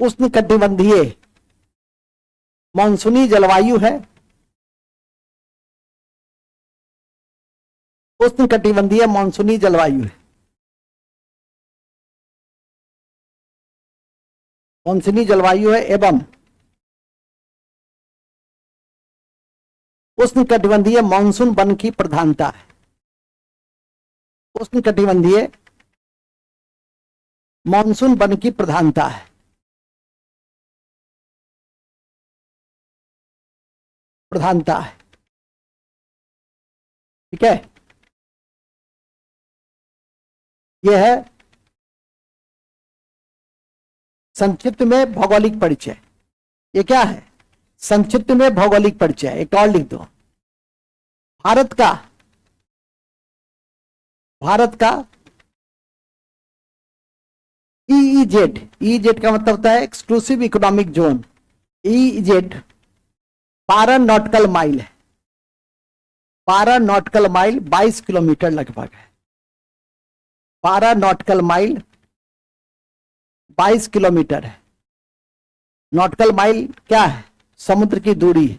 उष्णकटिबंधीय मानसूनी जलवायु है। उष्णकटिबंधीय मानसूनी जलवायु है। मानसूनी जलवायु है एवं उष्णकटिबंधीय मानसून वन की प्रधानता है। उष्णकटिबंधीय मानसून वन की प्रधानता है। प्रधानता है, ठीक है। यह है संक्षिप्त में भौगोलिक परिचय। ये क्या है? संक्षिप्त में भौगोलिक परिचय। एक और लिख दो, भारत का EEZ। EEZ का मतलब होता है exclusive economic zone. EEZ 12 nautical mile है। 12 नॉटिकल माइल 22 किलोमीटर लगभग है। 12 नॉटिकल माइल 22 किलोमीटर है। नॉटिकल माइल क्या है? समुद्र की दूरी है।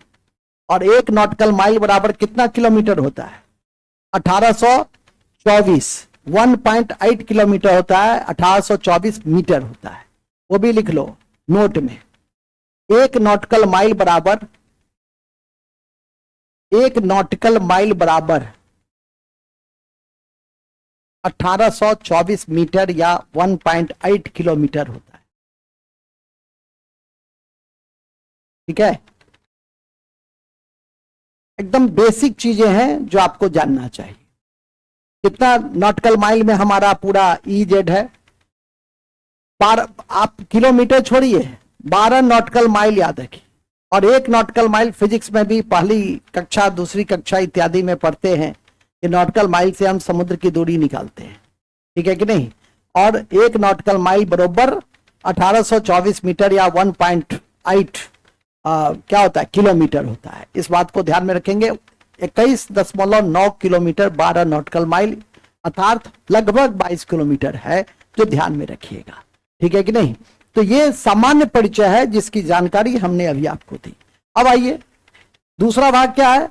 और 1 नॉटिकल माइल बराबर कितना किलोमीटर होता है? 1824। 1.8 किलोमीटर होता है, 1824 मीटर होता है। वो भी लिख लो नोट में। 1 नॉटिकल माइल बराबर 1 नॉटिकल माइल बराबर 1824 मीटर या 1.8 किलोमीटर होता है, ठीक है। एकदम बेसिक चीजें हैं जो आपको जानना चाहिए। कितना नॉटिकल माइल में हमारा पूरा EEZ है? आप किलोमीटर छोड़िए, 12 नॉटिकल माइल याद रखिए। और 1 नॉटिकल माइल फिजिक्स में भी पहली कक्षा, दूसरी कक्षा इत्यादि में पढ़ते हैं कि नॉटिकल माइल से हम समुद्र की दूरी निकालते हैं, ठीक है कि नहीं। और 1 नॉटिकल माइल बरोबर 1824 मीटर या 1.8 क्या होता है? किलोमीटर होता है। इस बात को ध्यान में रखेंगे। 21.9 किलोमीटर 12 नॉटिकल माइल अर्थात लगभग 22 किलोमीटर है, जो ध्यान में रखिएगा, ठीक है कि नहीं। तो ये सामान्य परिचय है जिसकी जानकारी हमने अभी आपको दी। अब आइए, दूसरा भाग क्या है?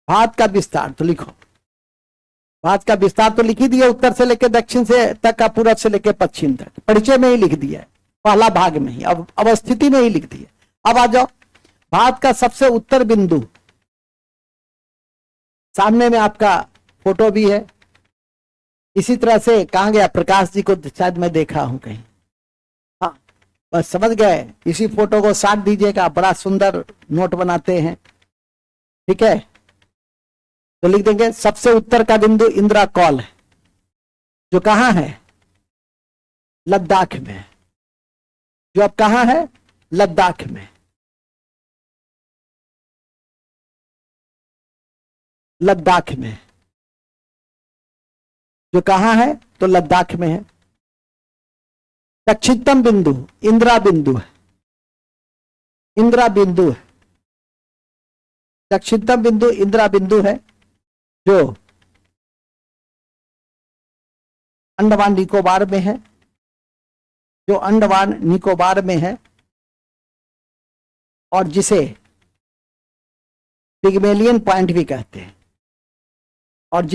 भारत का विस्तार। तो लिखो, भारत का विस्तार तो लिख ही दिया, उत्तर से लेकर दक्षिण से तक का, पूरब से लेकर पश्चिम तक। परिचय में ही लिख दिया, पहला भाग में ही, अब अवस्थिति में ही लिख दिया। अब आ जाओ, भारत का सबसे उत्तर बिंदु, सामने में आपका फोटो भी है। इसी तरह से कहां गया प्रकाश जी को? शायद मैं देखा हूं कहीं। हाँ, बस समझ गए। इसी फोटो को साट दीजिएगा, बड़ा सुंदर नोट बनाते हैं, ठीक है। तो लिख देंगे सबसे उत्तर का बिंदु इंदिरा कॉल है, जो कहां है? लद्दाख में। जो अब कहां है? लद्दाख में। लद्दाख में। जो कहां है? तो लद्दाख में है। दक्षिणतम बिंदु इंदिरा बिंदु है। इंदिरा बिंदु है। दक्षिणतम बिंदु इंदिरा बिंदु है, जो अंडमान निकोबार में है। जो अंडमान निकोबार में है और जिसे पिग्मेलियन पॉइंट भी कहते हैं। और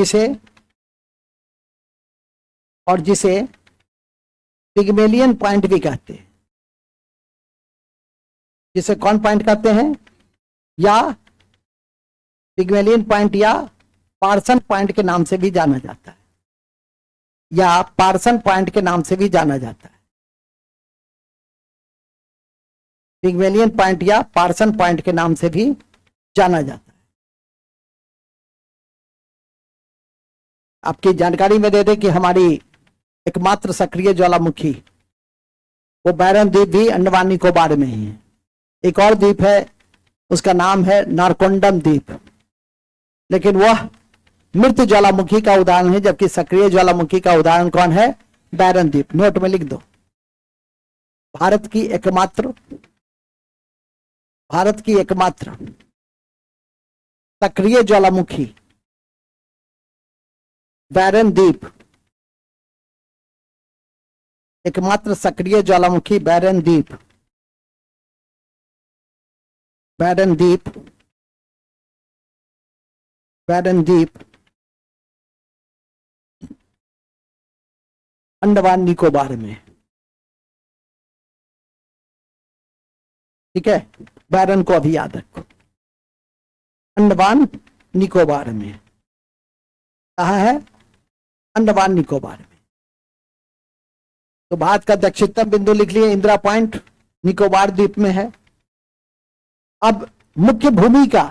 जिसे पिग्मेलियन पॉइंट भी कहते हैं। जिसे कौन पॉइंट कहते हैं? या पिग्मेलियन पॉइंट या पार्सन पॉइंट के नाम से भी जाना जाता है। या पार्सन पॉइंट के नाम से भी जाना जाता है। पिग्मेलियन पॉइंट या पार्सन पॉइंट के नाम से भी जाना जाता है। आपकी जानकारी में दे दें कि हमारी एकमात्र सक्रिय ज्वालामुखी वो बैरन द्वीप भी अंडमान निकोबार में ही है। एक और द्वीप है उसका नाम है नारकोंडम द्वीप, लेकिन वह मृत ज्वालामुखी का उदाहरण है, जबकि सक्रिय ज्वालामुखी का उदाहरण कौन है? बैरन द्वीप। नोट में लिख दो, भारत की एकमात्र सक्रिय ज्वालामुखी बैरन द्वीप, एकमात्र सक्रिय ज्वालामुखी बैरन द्वीप, बैरन द्वीप, बैरन द्वीप अंडमान निकोबार में। ठीक है, बैरन को अभी याद रखो, अंडमान निकोबार में। कहाँ है? अंडमान निकोबार में। तो भारत का दक्षिणतम बिंदु लिख लिए, इंदिरा पॉइंट निकोबार द्वीप में है। अब मुख्य भूमिका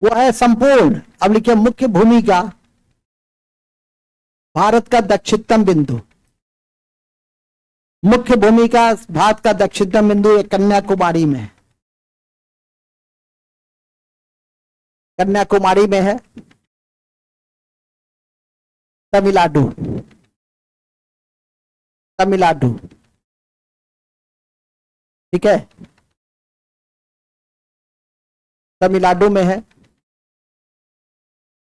वो है संपूर्ण, अब लिखिए मुख्य भूमिका भारत का दक्षिणतम बिंदु, मुख्य भूमिका भारत का दक्षिणतम बिंदु एक कन्याकुमारी में है, कन्याकुमारी में है, तमिलनाडु, तमिलनाडु। ठीक है, तमिलनाडु में है।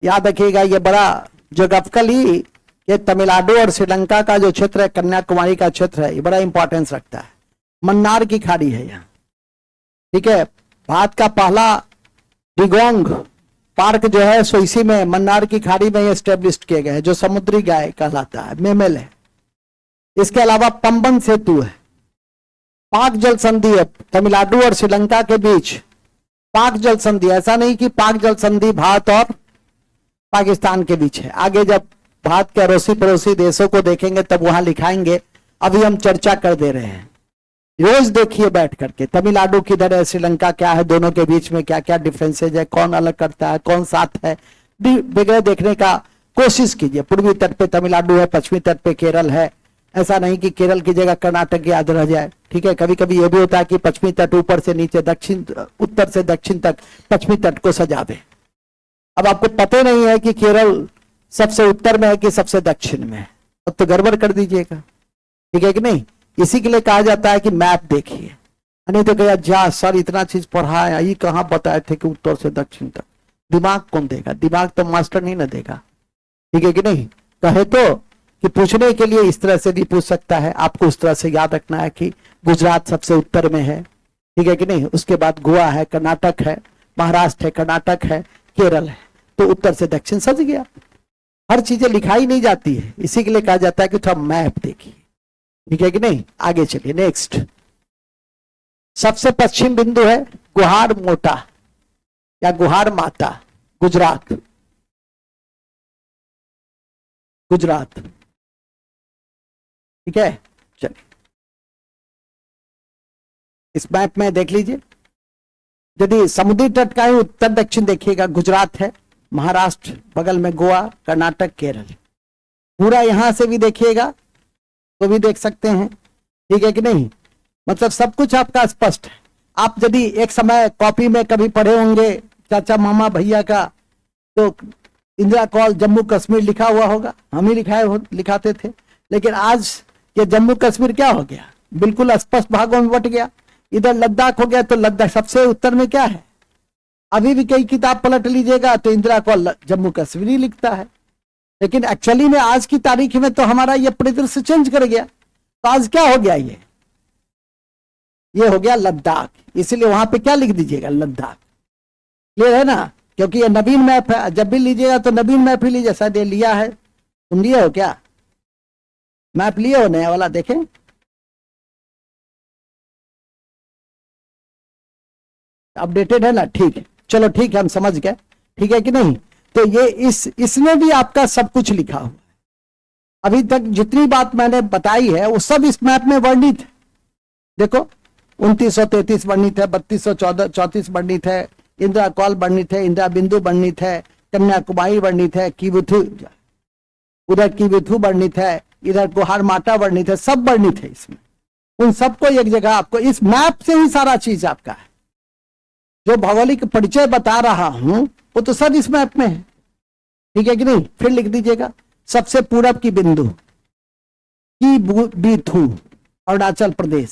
याद रखिएगा, ये बड़ा ज्योग्राफिकली ये तमिलनाडु और श्रीलंका का जो क्षेत्र है, कन्याकुमारी का क्षेत्र है, ये बड़ा इंपॉर्टेंस रखता है। मन्नार की खाड़ी है यहाँ। ठीक है, भारत का पहला डिगोंग पार्क जो है सो इसी में मन्नार की खाड़ी में एस्टेब्लिश किए गए हैं, जो समुद्री गाय कहलाता है, मेमेल है। इसके अलावा पंबन सेतु है, पाक जल संधि है तमिलनाडु और श्रीलंका के बीच, पाक जल संधि। ऐसा नहीं कि पाक जल संधि भारत और पाकिस्तान के बीच है, आगे जब भारत के अड़ोसी पड़ोसी देशों को देखेंगे तब वहां लिखाएंगे, अभी हम चर्चा कर दे रहे हैं। रोज देखिए बैठ करके तमिलनाडु किधर है, श्रीलंका क्या है, दोनों के बीच में क्या क्या डिफरेंसेज है, कौन अलग करता है, कौन साथ है, वगैरह देखने का कोशिश कीजिए। पूर्वी तट पे तमिलनाडु है, पश्चिमी तट पे केरल है। ऐसा नहीं कि केरल की जगह कर्नाटक याद रह जाए। ठीक है, कभी कभी यह भी होता है कि पश्चिमी तट ऊपर से नीचे, दक्षिण उत्तर से दक्षिण तक पश्चिमी तट को सजा दे। अब आपको पता नहीं है कि केरल सबसे उत्तर में है कि सबसे दक्षिण में है, अब तो गड़बड़ कर दीजिएगा। ठीक है कि नहीं? इसी के लिए कहा जाता है कि मैप देखिए, नहीं तो कहा जा सर इतना चीज पढ़ा है, ये कहाँ बताए थे कि उत्तर से दक्षिण तक। दिमाग कौन देगा? दिमाग तो मास्टर नहीं ना देगा। ठीक है कि नहीं? कहे तो कि पूछने के लिए इस तरह से भी पूछ सकता है, आपको उस तरह से याद रखना है कि गुजरात सबसे उत्तर में है। ठीक है कि नहीं? उसके बाद गोवा है, कर्नाटक है, महाराष्ट्र है, कर्नाटक है, केरल है, तो उत्तर से दक्षिण सज गया। हर चीजें लिखाई नहीं जाती है, इसी के लिए कहा जाता है कि थोड़ा मैप देखिए। ठीक है कि नहीं? आगे चलिए, नेक्स्ट। सबसे पश्चिम बिंदु है गुहार मोटा या गुहार माता, गुजरात, गुजरात। ठीक है, चलिए इस मैप में देख लीजिए, यदि समुद्री तट का ही उत्तर दक्षिण देखिएगा, गुजरात है, महाराष्ट्र बगल में गोवा, कर्नाटक, केरल। पूरा यहां से भी देखिएगा तो भी देख सकते हैं। ठीक है कि नहीं? मतलब सब कुछ आपका स्पष्ट है। आप यदि एक समय कॉपी में कभी पढ़े होंगे चाचा मामा भैया का, तो इंदिरा कॉल जम्मू कश्मीर लिखा हुआ होगा, हम ही लिखाते थे। लेकिन आज ये जम्मू कश्मीर क्या हो गया? बिल्कुल स्पष्ट भागों में बट गया। इधर लद्दाख हो गया, तो लद्दाख सबसे उत्तर में क्या है? अभी भी कई किताब पलट लीजिएगा तो इंदिरा कॉल जम्मू कश्मीर ही लिखता है, लेकिन एक्चुअली में आज की तारीख में तो हमारा ये परिदृश्य चेंज कर गया। तो आज क्या हो गया? ये हो गया लद्दाख, इसलिए वहां पे क्या लिख दीजिएगा? लद्दाख। क्लियर है ना? क्योंकि ये नवीन मैप है, जब भी लीजिएगा तो नवीन मैप ही लीजिए। शायद ये लिया है, तुम लिए हो क्या? मैप लिए हो नया वाला? देखें, अपडेटेड है ना? ठीक है, चलो ठीक है, हम समझ गए। ठीक है कि नहीं? तो ये इसमें भी आपका सब कुछ लिखा हुआ है। अभी तक जितनी बात मैंने बताई है वो सब इस मैप में वर्णित है। देखो 2933 वर्णित है, 3234 वर्णित है, इंदिरा कॉल वर्णित है, इंदिरा बिंदु वर्णित है, कन्याकुमारी वर्णित है, किबुथु, उधर किबुथु वर्णित है, इधर गुहार माटा वर्णित है, सब वर्णित है इसमें। उन सबको एक जगह आपको इस मैप से ही सारा चीज आपका है। जो भौगोलिक परिचय बता रहा हूं वो तो सब इस मैप में है, ठीक है कि नहीं। फिर लिख दीजिएगा सबसे पूरब की बिंदु की बीथू अरुणाचल प्रदेश,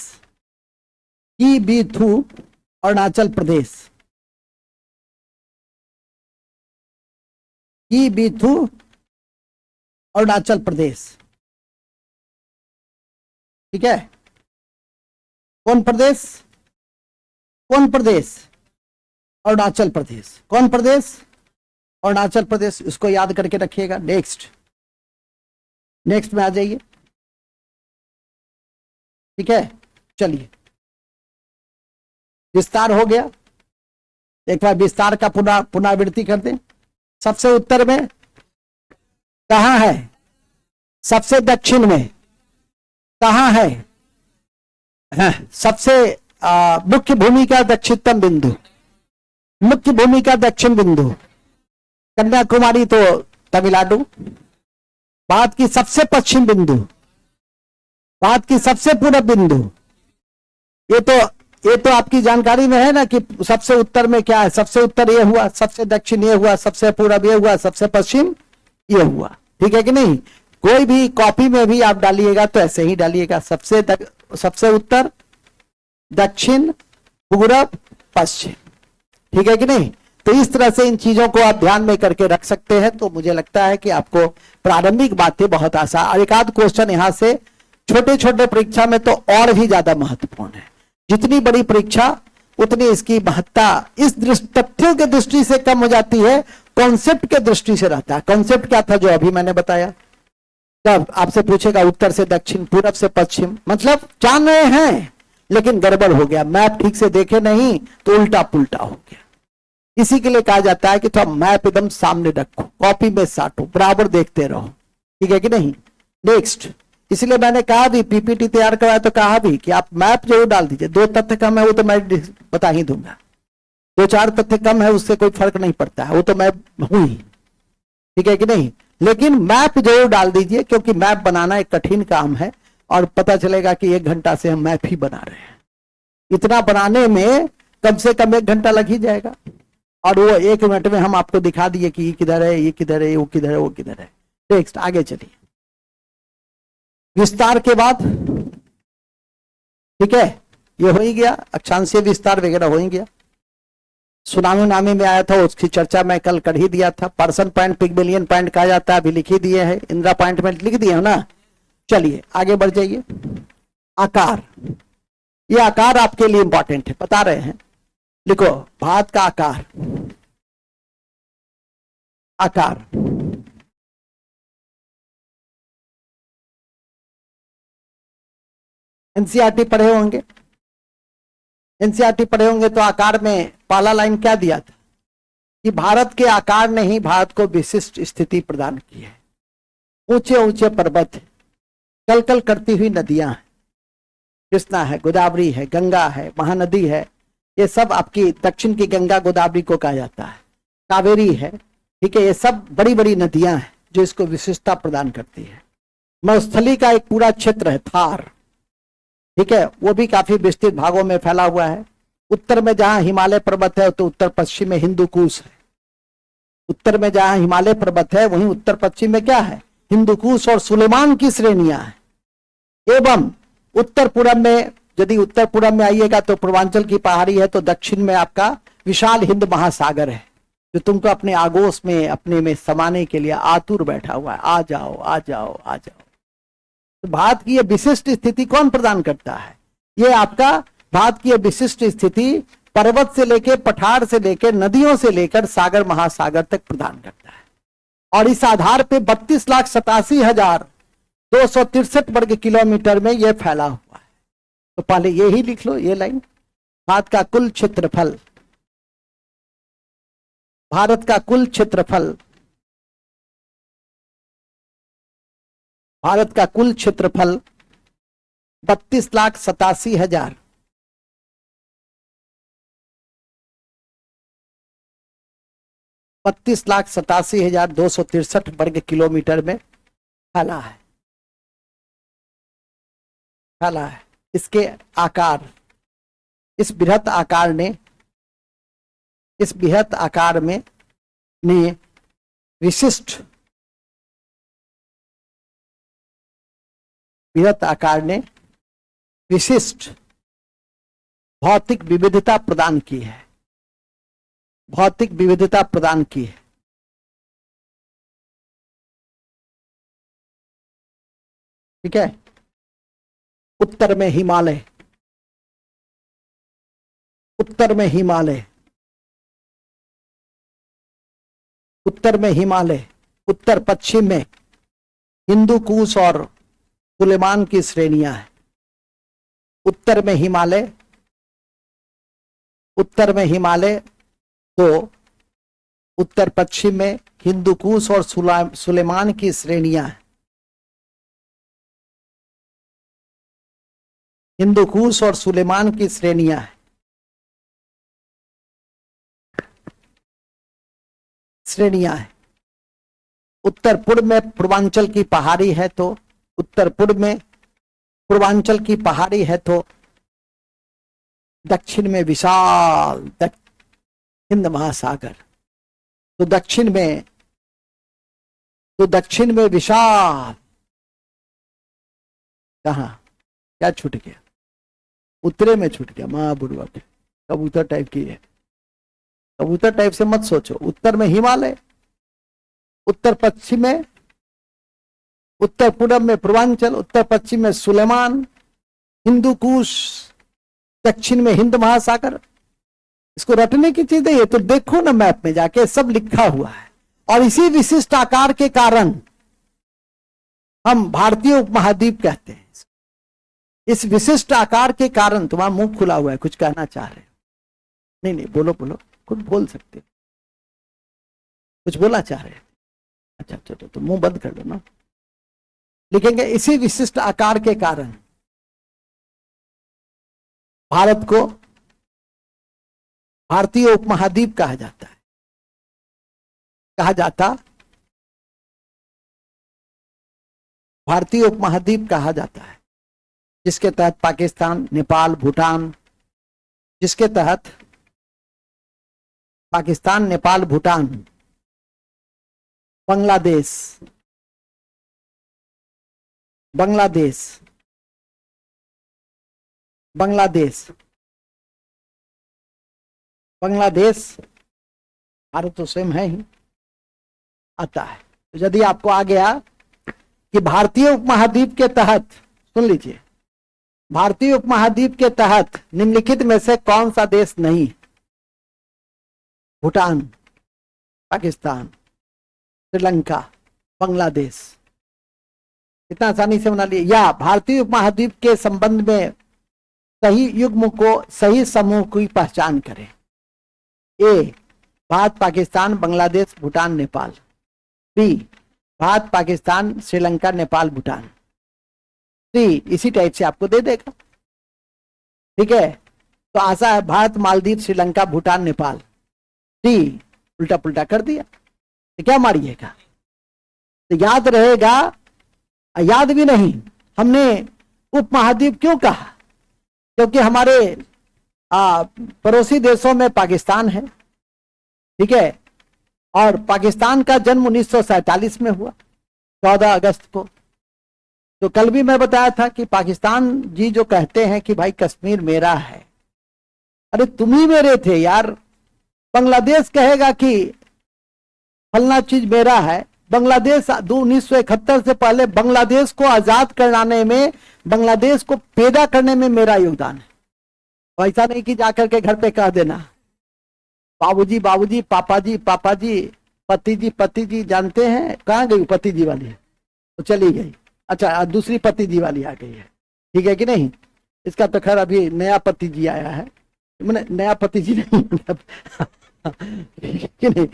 की बीथू अरुणाचल प्रदेश, की बीथू अरुणाचल प्रदेश, ठीक है। कौन प्रदेश, कौन प्रदेश, अरुणाचल प्रदेश। कौन प्रदेश, अरुणाचल प्रदेश। इसको याद करके रखिएगा। नेक्स्ट, नेक्स्ट में आ जाइए, ठीक है। चलिए, विस्तार हो गया। एक बार विस्तार का पुनरावृत्ति कर दें। सबसे उत्तर में कहां है, सबसे दक्षिण में कहां है, सबसे मुख्य भूमि का दक्षिणतम बिंदु, मुख्य भूमि का दक्षिण बिंदु कन्याकुमारी तो तमिलनाडु। भारत की सबसे पश्चिम बिंदु, भारत की सबसे पूर्व बिंदु, ये तो आपकी जानकारी में है ना कि सबसे उत्तर में क्या है। सबसे उत्तर ये हुआ, सबसे दक्षिण ये हुआ, सबसे पूर्व ये हुआ, सबसे पश्चिम ये हुआ, ठीक है कि नहीं। कोई भी कॉपी में भी आप डालिएगा तो ऐसे ही डालिएगा, सबसे उत्तर, दक्षिण, पूर्व, पश्चिम, ठीक है कि नहीं। तो इस तरह से इन चीजों को आप ध्यान में करके रख सकते हैं। तो मुझे लगता है कि आपको प्रारंभिक बातें बहुत आसान, और एक आध क्वेश्चन यहां से छोटे छोटे परीक्षा में तो और भी ज्यादा महत्वपूर्ण है। जितनी बड़ी परीक्षा उतनी इसकी महत्ता इस तथ्यों के दृष्टि से कम हो जाती है, कॉन्सेप्ट के दृष्टि से रहता है। कॉन्सेप्ट क्या था जो अभी मैंने बताया। जब आपसे पूछेगा उत्तर से दक्षिण, पूरब से पश्चिम, मतलब जान रहे हैं लेकिन गड़बड़ हो गया, मैप ठीक से देखे नहीं तो उल्टा पुल्टा हो गया। इसी के लिए कहा जाता है कि थोड़ा मैप एकदम सामने रखो, कॉपी में साटो, बराबर देखते रहो, ठीक है कि नहीं। नेक्स्ट, इसलिए मैंने कहा भी, पीपीटी तैयार कराया तो कहा भी कि आप मैप जरूर डाल दीजिए। 2 तथ्य कम है वो तो मैं बता ही दूंगा, 2-4 तथ्य कम है उससे कोई फर्क नहीं पड़ता है, वो तो मैं हूं ही, ठीक है कि नहीं। लेकिन मैप जरूर डाल दीजिए, क्योंकि मैप बनाना एक कठिन काम है और पता चलेगा कि 1 घंटा से हम मैप ही बना रहे हैं। इतना बनाने में कम से कम 1 घंटा लग ही जाएगा, और वो 1 मिनट में हम आपको दिखा दिए कि ये किधर है, ये किधर है, वो किधर है, वो किधर है। नेक्स्ट, आगे चलिए। विस्तार के बाद, ठीक है, ये हो ही गया, अक्षांशीय विस्तार वगैरह हो ही गया। सुनामी नामी में आया था, उसकी चर्चा मैं कल कर ही दिया था। पर्सन पॉइंट, पिग्मेलियन पॉइंट कहा जाता है, अभी लिख ही दिए है। इंदिरा पॉइंट में लिख दिए हो ना। चलिए आगे बढ़ जाइए। आकार, ये आकार आपके लिए इंपॉर्टेंट है, बता रहे हैं, लिखो। भारत का आकार, आकार एनसीईआरटी पढ़े होंगे, एनसीईआरटी पढ़े होंगे तो आकार में पहला लाइन क्या दिया था कि भारत के आकार ने ही भारत को विशिष्ट स्थिति प्रदान की है। ऊंचे ऊंचे पर्वत, कल कल करती हुई नदियां हैं, कृष्णा है, गोदावरी है, गंगा है, महानदी है, ये सब आपकी दक्षिण की गंगा गोदावरी को कहा जाता है, कावेरी है, ठीक है। ये सब बड़ी बड़ी नदियां हैं जो इसको विशिष्टता प्रदान करती है। मरुस्थली का एक पूरा क्षेत्र है, थार, ठीक है, वो भी काफी विस्तृत भागों में फैला हुआ है। उत्तर में जहां हिमालय पर्वत है तो उत्तर पश्चिम में हिंदू कुश है। उत्तर में जहां हिमालय पर्वत है वहीं उत्तर पश्चिम में क्या है, हिंदू कुश और सुलेमान की श्रेणियां हैं। एवं उत्तर पूर्व में, यदि उत्तर पूर्व में आइएगा तो पूर्वांचल की पहाड़ी है, तो दक्षिण में आपका विशाल हिंद महासागर है जो तुमको अपने आगोश में, अपने में समाने के लिए आतुर बैठा हुआ है। आ जाओ आ जाओ आ जाओ। तो भारत की यह विशिष्ट स्थिति कौन प्रदान करता है, ये आपका भारत की यह विशिष्ट स्थिति पर्वत से लेकर, पठार से लेकर, नदियों से लेकर सागर महासागर तक प्रदान करता है। और इस आधार पे 32,87,263 वर्ग किलोमीटर में यह फैला हुआ है। तो पहले ये ही लिख लो, ये लाइन, भारत का कुल क्षेत्रफल, भारत का कुल क्षेत्रफल, भारत का कुल क्षेत्रफल 32,87,000 32,87,263 वर्ग किलोमीटर में फैला है, फैला है। इसके आकार, इस बृहत आकार ने इस बृहत आकार में ने विशिष्ट बृहत आकार ने विशिष्ट भौतिक विविधता प्रदान की है, भौतिक विविधता प्रदान की है। ठीक है। उत्तर में हिमालय, उत्तर में हिमालय, उत्तर में हिमालय, उत्तर पश्चिम में हिंदू कुश और सुलेमान की श्रेणियां हैं। उत्तर में हिमालय, उत्तर में हिमालय तो उत्तर पश्चिम में हिंदू कुश और सुलेमान की श्रेणियां हैं। हिंदू कुश और सुलेमान की श्रेणियां हैं। श्रेणियां हैं। उत्तर पूर्व में पूर्वांचल की पहाड़ी है तो उत्तर पूर्व में पूर्वांचल की पहाड़ी है तो दक्षिण में विशाल हिंद महासागर, तो दक्षिण में विशाल, कहा क्या छूट गया? उत्तरे में छूट गया। मां बुढ़वा कबूतर टाइप की है, कबूतर टाइप से मत सोचो। उत्तर में हिमालय, उत्तर पश्चिम में, उत्तर पूर्व में पूर्वांचल, उत्तर पश्चिम में सुलेमान, हिंदू कुश, दक्षिण में हिंद महासागर। इसको रटने की चीज है ये, तो देखो ना मैप में जाके सब लिखा हुआ है। और इसी विशिष्ट आकार के कारण हम भारतीय उपमहाद्वीप कहते हैं। इस विशिष्ट आकार के कारण, तुम्हारा मुंह खुला हुआ है, कुछ कहना चाह रहे हो? नहीं नहीं, बोलो बोलो, कुछ बोल सकते हो, कुछ बोलना चाह रहे हैं? अच्छा अच्छा, तो मुंह बंद कर लो ना। लिखेंगे इसी विशिष्ट आकार के कारण भारत को भारतीय उपमहाद्वीप कहा जाता है। कहा जाता भारतीय उपमहाद्वीप कहा जाता है, जिसके तहत पाकिस्तान, नेपाल, भूटान, जिसके तहत पाकिस्तान, नेपाल, भूटान, बांग्लादेश, बांग्लादेश, बांग्लादेश, बांग्लादेश भारत तो स्वयं है ही, आता है। तो यदि आपको आ गया कि भारतीय उपमहाद्वीप के तहत, सुन लीजिए, भारतीय उपमहाद्वीप के तहत निम्नलिखित में से कौन सा देश नहीं? भूटान, पाकिस्तान, श्रीलंका, बांग्लादेश। इतना आसानी से बना लिए। या भारतीय उपमहाद्वीप के संबंध में सही युग्म को, सही समूह की पहचान करें। ए भारत, पाकिस्तान, बांग्लादेश, भूटान, नेपाल। बी भारत, पाकिस्तान, श्रीलंका, नेपाल, भूटान। सी इसी टाइप से आपको दे देगा। ठीक है, तो आशा है भारत, मालदीव, श्रीलंका, भूटान, नेपाल। डी उल्टा पुल्टा कर दिया तो क्या मारिएगा? तो याद रहेगा, याद भी नहीं। हमने उपमहाद्वीप क्यों कहा? क्योंकि हमारे पड़ोसी देशों में पाकिस्तान है। ठीक है, और पाकिस्तान का जन्म 1947 में हुआ, 14 अगस्त को। तो कल भी मैं बताया था कि पाकिस्तान जी जो कहते हैं कि भाई कश्मीर मेरा है, अरे तुम ही मेरे थे यार। बांग्लादेश कहेगा कि फलना चीज मेरा है। बांग्लादेश 1971 से पहले बांग्लादेश को आजाद कराने में, बांग्लादेश को पैदा करने में मेरा योगदान है। ऐसा नहीं कि जाकर के घर पे कह देना बाबूजी बाबूजी, पापाजी पापाजी, पति जी जानते हैं कहाँ गई पति जी वाली? तो चली गई। अच्छा, दूसरी पति जी वाली आ गई है। ठीक है कि नहीं? इसका तो खैर अभी नया पति जी आया है, मैंने नया पति जी नहीं मतलब कि नहीं।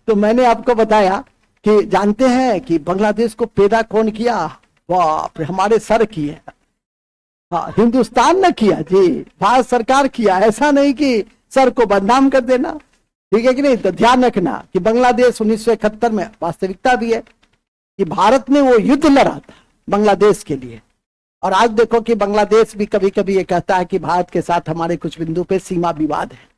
तो मैंने आपको बताया कि जानते हैं कि बांग्लादेश को पैदा कौन किया? बाप रे, हमारे सर किए। हाँ, हिंदुस्तान ने किया जी, भारत सरकार किया। ऐसा नहीं कि सर को बदनाम कर देना। ठीक है कि नहीं? तो ध्यान रखना कि बांग्लादेश 1971 में, वास्तविकता भी है कि भारत ने वो युद्ध लड़ा था बांग्लादेश के लिए। और आज देखो कि बांग्लादेश भी कभी कभी ये कहता है कि भारत के साथ हमारे कुछ बिंदु पे सीमा विवाद है,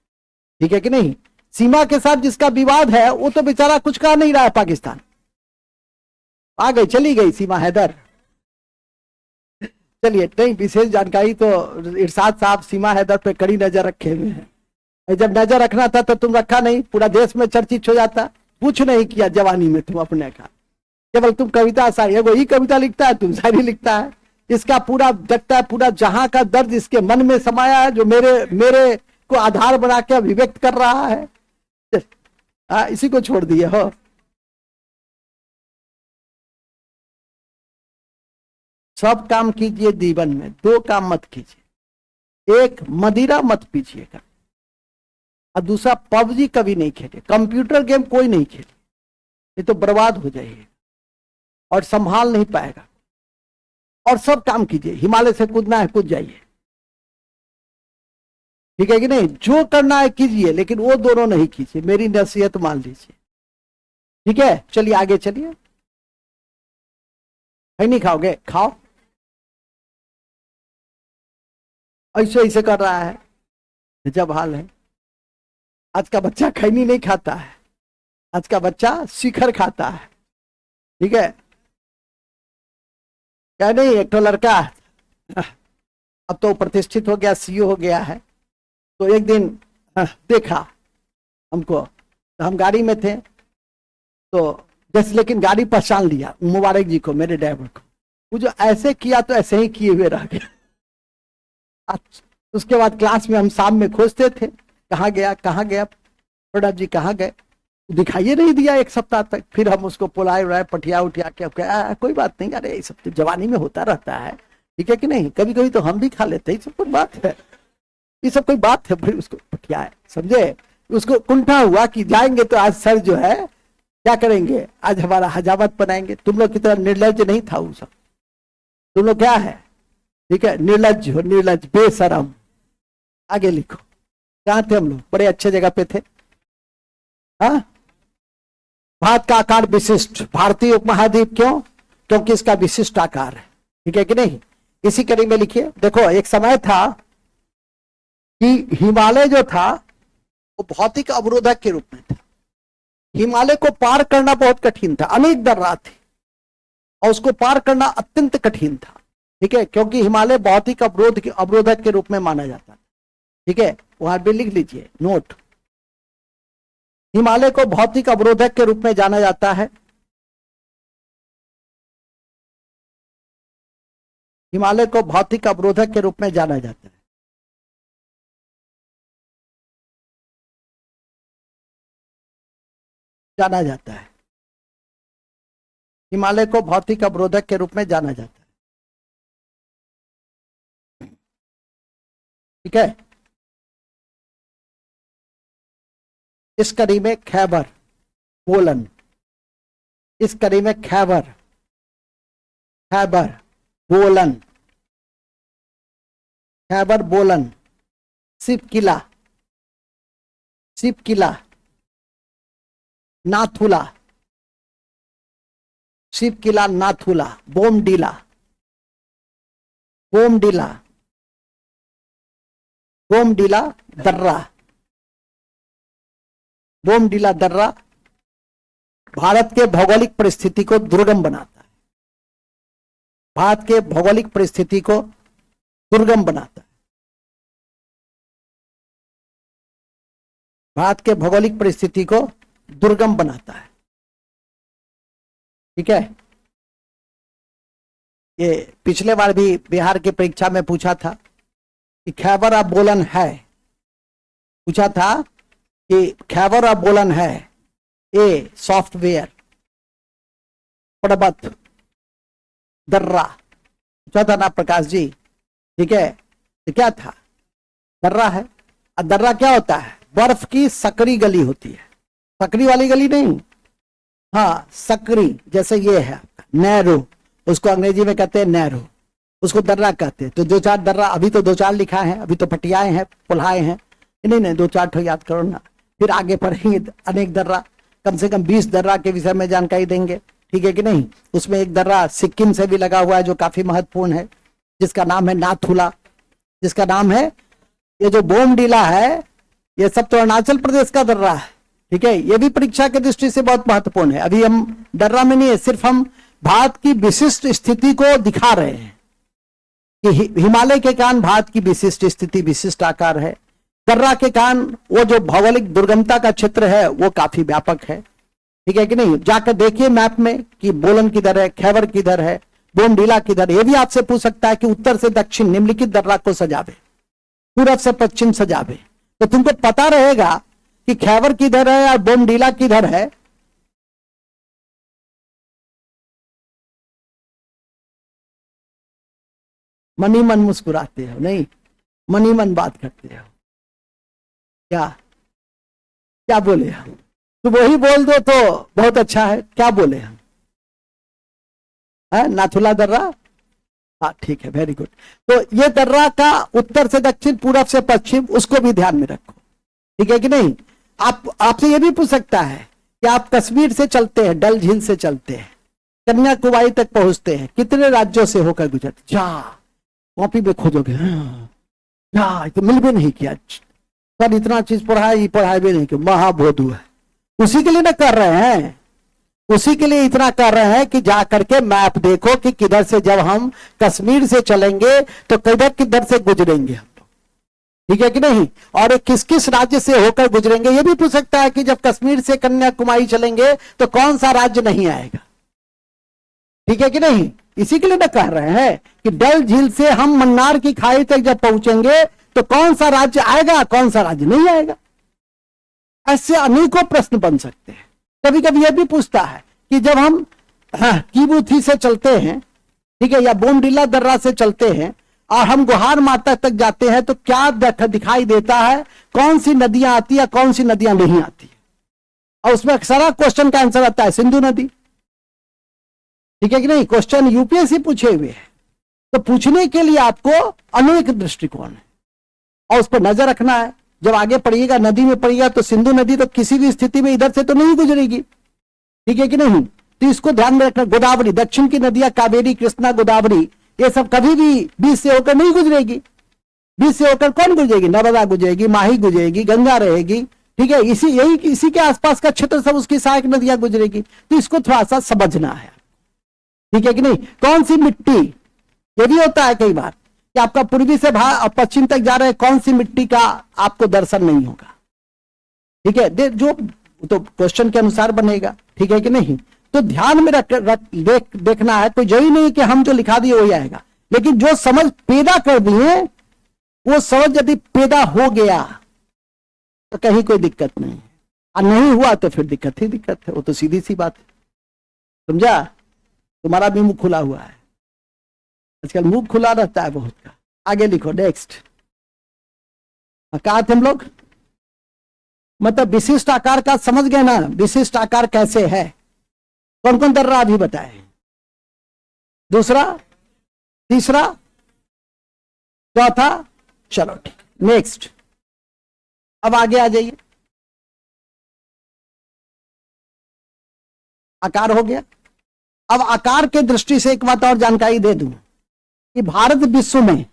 ठीक है कि नहीं। सीमा के साथ जिसका विवाद है वो तो बेचारा कुछ कह नहीं रहा है, पाकिस्तान आ गई चली गई सीमा हैदर। चलिए, नहीं विशेष जानकारी तो इरशाद साहब सीमा हैदर पे कड़ी नजर रखे हुए हैं। जब नजर रखना था तो तुम रखा नहीं, पूरा देश में चर्चित हो जाता। कुछ नहीं किया जवानी में तुम अपने का, केवल तुम कविता शायरी, वही कविता लिखता है, तुम शायरी लिखता है। इसका पूरा लगता है पूरा जहां का दर्द इसके मन में समाया है, जो मेरे को आधार बना के अभिव्यक्त कर रहा है। इसी को छोड़ दिए हो। सब काम कीजिए जीवन में, दो काम मत कीजिए। एक, मदिरा मत पीजिएगा, और दूसरा पबजी कभी नहीं खेले, कंप्यूटर गेम कोई नहीं खेले, ये तो बर्बाद हो जाएगा और संभाल नहीं पाएगा। और सब काम कीजिए, हिमालय से कूदना है कूद जाइए, ठीक है कि नहीं। जो करना है कीजिए, लेकिन वो दोनों नहीं कीजिए, मेरी नसीहत मान लीजिए, ठीक है। चलिए आगे चलिए। नहीं खाओगे, खाओ। ऐसे ऐसे कर रहा है, जब हाल है। आज का बच्चा खैनी नहीं खाता है, आज का बच्चा शिखर खाता है, ठीक है। क्या नहीं, एक तो लड़का अब तो प्रतिष्ठित हो गया, सीईओ हो गया है। तो एक दिन देखा हमको, तो हम गाड़ी में थे, तो जैसे लेकिन गाड़ी पहचान लिया, मुबारक जी को, मेरे ड्राइवर को। वो जो ऐसे किया तो ऐसे ही किए हुए रह गया। उसके बाद क्लास में हम शाम में खोजते थे, कहाँ गया कहाँ गया, प्रणब जी कहाँ गए, दिखाइए नहीं दिया एक सप्ताह तक। फिर हम उसको पुलाए उलाए पटिया उठिया के कोई बात नहीं, अरे ये सब तो जवानी में होता रहता है, ठीक है कि नहीं। कभी कभी तो हम भी खा लेते हैं, ये सब कोई बात है, ये सब कोई बात है। फिर उसको पटिया, समझे, उसको कुंठा हुआ कि जाएंगे तो आज सर जो है क्या करेंगे, आज हमारा हजामत बनाएंगे। तुम लोग की तरह निर्लज नहीं था वो सब, तुम लोग क्या है, ठीक है, निर्लज हो, निर्लज, बेशरम। आगे लिखो, कहाँ थे हम लोग, बड़े अच्छे जगह पे थे। हाँ, भारत का आकार विशिष्ट, भारतीय उपमहाद्वीप क्यों, क्योंकि इसका विशिष्ट आकार है, ठीक है कि नहीं। इसी कड़ी में लिखिए, देखो एक समय था कि हिमालय जो था वो भौतिक अवरोधक के रूप में था। हिमालय को पार करना बहुत कठिन था, अनेक दर्रा थी और उसको पार करना अत्यंत कठिन था, ठीक है, क्योंकि हिमालय भौतिक अवरोधक के रूप में माना जाता था, ठीक है। वहां भी लिख लीजिए नोट, हिमालय को भौतिक अवरोधक के रूप में जाना जाता है। हिमालय को भौतिक अवरोधक के रूप में जाना जाता है। जाना जाता है, हिमालय को भौतिक अवरोधक के रूप में जाना जाता है, ठीक है। इस कड़ी में खैबर बोलन, इस कड़ी में खैबर बोलन, खैबर बोलन, सिप किला, नाथुला, शिव किला नाथुला, बोमडीला, बोमडीला दर्रा भारत के भौगोलिक परिस्थिति को दुर्गम बनाता है, भारत के भौगोलिक परिस्थिति को दुर्गम बनाता है, भारत के भौगोलिक परिस्थिति को दुर्गम बनाता है, ठीक है। ये पिछले बार भी बिहार की परीक्षा में पूछा था कि खैबर बोलन है, पूछा था कि खैबर बोलन है ए सॉफ्टवेयर पर्वत दर्रा, पूछा था ना प्रकाश जी, ठीक है। तो क्या था, दर्रा है। और दर्रा क्या होता है, बर्फ की सकरी गली होती है, सकरी वाली गली नहीं, हाँ सकरी, जैसे ये है नैरो, उसको अंग्रेजी में कहते हैं नैरो, उसको दर्रा कहते हैं। तो दो चार दर्रा, अभी तो दो चार लिखा है, अभी तो पटियाए हैं पुल्हाए हैं, नहीं दो चार ठो याद करो ना, फिर आगे पढ़ेंगे अनेक दर्रा, कम से कम 20 दर्रा के विषय में जानकारी देंगे, ठीक है कि नहीं। उसमें एक दर्रा सिक्किम से भी लगा हुआ है जो काफी महत्वपूर्ण है, जिसका नाम है नाथुला, जिसका नाम है, ये जो बोमडीला है, ये सब तो अरुणाचल प्रदेश का दर्रा है। ठीक है, ये भी परीक्षा की दृष्टि से बहुत महत्वपूर्ण है। अभी हम दर्रा में नहीं है, सिर्फ हम भारत की विशिष्ट स्थिति को दिखा रहे हैं कि हिमालय के कारण भारत की विशिष्ट स्थिति, विशिष्ट आकार है। दर्रा के कारण वो जो भौगोलिक दुर्गमता का क्षेत्र है वो काफी व्यापक है। ठीक है कि नहीं, जाकर देखिए मैप में कि बोलन किधर है, खैबर किधर है, बोमडीला किधर। ये भी आपसे पूछ सकता है कि उत्तर से दक्षिण निम्नलिखित दर्रा को सजावे, पूरब से पश्चिम सजावे, तो तुमको पता रहेगा कि खैबर किधर है और बोमडीला किधर है। मनी मन मुस्कुराते हो, नहीं मनी मन बात करते हो। क्या क्या बोले हम? तो वही बोल दो तो बहुत अच्छा है। क्या बोले हम? है नाथुला दर्रा, हाँ ठीक है, वेरी गुड। तो ये दर्रा का उत्तर से दक्षिण, पूरब से पश्चिम, उसको भी ध्यान में रखो। ठीक है कि नहीं। आपसे ये भी पूछ सकता है कि आप कश्मीर से चलते हैं, डल झील से चलते हैं, कन्याकुमारी तक पहुंचते हैं, कितने राज्यों से होकर गुजरते? जा कॉपी में खोजोगे, हाँ तो मिल भी नहीं किया सर, इतना चीज पढ़ाई भी नहीं किया, महाबोधु है। उसी के लिए ना कर रहे हैं, उसी के लिए इतना कर रहे हैं कि जा करके मैप देखो कि किधर से, जब हम कश्मीर से चलेंगे तो किधर किधर से गुजरेंगे हम लोग। ठीक है कि नहीं, और किस किस राज्य से होकर गुजरेंगे। ये भी पूछ सकता है कि जब कश्मीर से कन्याकुमारी चलेंगे तो कौन सा राज्य नहीं आएगा। ठीक है कि नहीं, इसी के लिए ना कह रहे हैं कि डल झील से हम मन्नार की खाई तक जब पहुंचेंगे तो कौन सा राज्य आएगा, कौन सा राज्य नहीं आएगा। ऐसे अनेकों प्रश्न बन सकते हैं। कभी कभी यह भी पूछता है कि जब हम कीबुथी से चलते हैं, ठीक है, या बोमडीला दर्रा से चलते हैं और हम गुहार माता तक जाते हैं तो क्या दिखाई देता है, कौन सी नदियां आती है, कौन सी नदियां नहीं आती है। और उसमें सारा क्वेश्चन का आंसर आता है सिंधु नदी। ठीक है कि नहीं, क्वेश्चन यूपीएससी पूछे हुए हैं। तो पूछने के लिए आपको अनेक दृष्टिकोण है और उस पर नजर रखना है। जब आगे पढ़िएगा, नदी में पढ़िएगा, तो सिंधु नदी तो किसी भी स्थिति में इधर से तो नहीं गुजरेगी। ठीक है कि नहीं, तो इसको ध्यान में रखना। गोदावरी, दक्षिण की नदियां कावेरी, कृष्णा, गोदावरी, ये सब कभी भी बीच से होकर नहीं गुजरेगी। बीच से होकर कौन गुजरेगी? नर्मदा गुजरेगी, माही गुजरेगी, गंगा रहेगी। ठीक है, इसी के आसपास का क्षेत्र सब उसकी सहायक नदियां गुजरेगी। तो इसको थोड़ा सा समझना है। ठीक है कि नहीं, कौन सी मिट्टी, ये भी होता है कई बार कि आपका पूर्वी से पश्चिम तक जा रहे हैं, कौन सी मिट्टी का आपको दर्शन नहीं होगा। ठीक है, जो तो क्वेश्चन के अनुसार बनेगा। ठीक है कि नहीं, तो ध्यान में देखना है। कोई जरूरी नहीं कि हम जो लिखा दिए वही आएगा, लेकिन जो समझ पैदा कर दिए वो समझ यदि पैदा हो गया तो कहीं कोई दिक्कत नहीं है, और नहीं हुआ तो फिर दिक्कत ही दिक्कत है। वो तो सीधी सी बात है, समझा। तुम्हारा भी मुंह खुला हुआ है, आजकल मुंह खुला रहता है बहुत का। आगे लिखो, नेक्स्ट। कहा थे हम लोग, मतलब विशिष्ट आकार का समझ गए ना, विशिष्ट आकार कैसे है। कौन कौन दर्रा अभी बताए? दूसरा, तीसरा, चौथा, चलो ठीक, नेक्स्ट। अब आगे आ जाइए, आकार हो गया। अब आकार के दृष्टि से एक बात और जानकारी दे दूं कि भारत विश्व में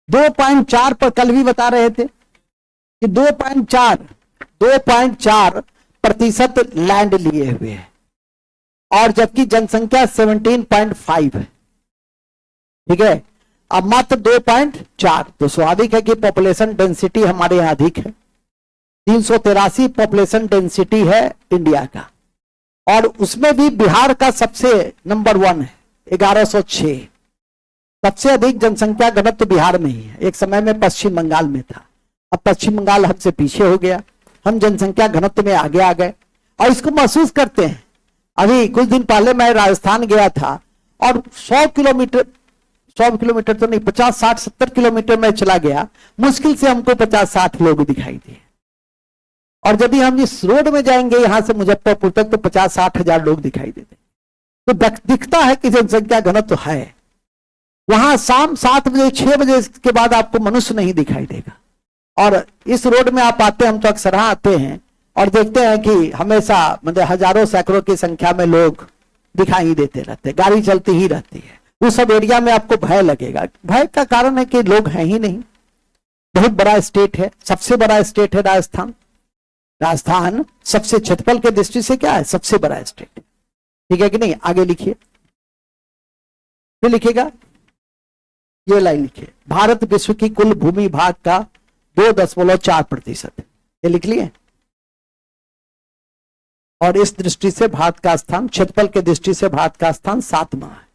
2.4 पर, कल भी बता रहे थे कि 2.4% लैंड लिए हुए है, और जबकि जनसंख्या 17.5 है। ठीक है, अब मात्र 2.4, तो स्वाभाविक है कि पॉपुलेशन डेंसिटी हमारे यहां अधिक है। 383 पॉपुलेशन डेंसिटी है इंडिया का, और उसमें भी बिहार का सबसे नंबर 1 है, 1106। सबसे अधिक जनसंख्या घनत्व बिहार में ही है। एक समय में पश्चिम बंगाल में था, अब पश्चिम बंगाल हमसे पीछे हो गया, हम जनसंख्या घनत्व में आगे आ गए, और इसको महसूस करते हैं। अभी कुछ दिन पहले मैं राजस्थान गया था और 100 किलोमीटर तो नहीं, 50, 60, 70 किलोमीटर में चला गया, मुश्किल से हमको 50-60 लोग दिखाई दिए। और जब भी हम इस रोड में जाएंगे यहां से मुजफ्फरपुर तक, तो 50-60 हजार लोग दिखाई देते। तो दिखता है कि जनसंख्या घनत्व है। वहां शाम 7 बजे 6 बजे के बाद आपको मनुष्य नहीं दिखाई देगा। और इस रोड में आप आते हैं, हम तो अक्सर आते हैं और देखते हैं कि हमेशा मतलब हजारों सैकड़ों की संख्या में लोग दिखाई देते रहते हैं, गाड़ी चलती ही रहती है। उस सब एरिया में आपको भय लगेगा। भय का कारण है कि लोग हैं ही नहीं। बहुत बड़ा स्टेट है, सबसे बड़ा स्टेट है राजस्थान। राजस्थान सबसे क्षेत्रफल के दृष्टि से क्या है, सबसे बड़ा स्टेट। ठीक है कि नहीं? आगे लिखिए, फिर लिखिएगा, ये लाइन लिखिए, भारत विश्व की कुल भूमि भाग का 2.4% ये लिख लिए। और इस दृष्टि से भारत का स्थान, क्षेत्रफल के दृष्टि से भारत का स्थान 7वां है।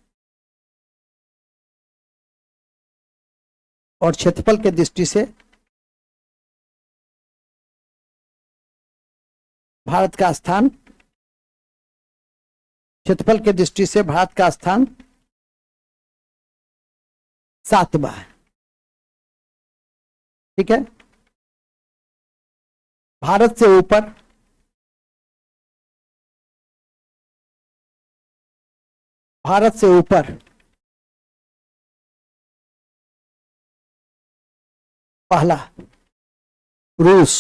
और क्षेत्रफल के दृष्टि से भारत का स्थान, क्षेत्रफल के दृष्टि से भारत का स्थान 7वां है। ठीक है? भारत से ऊपर पहला रूस,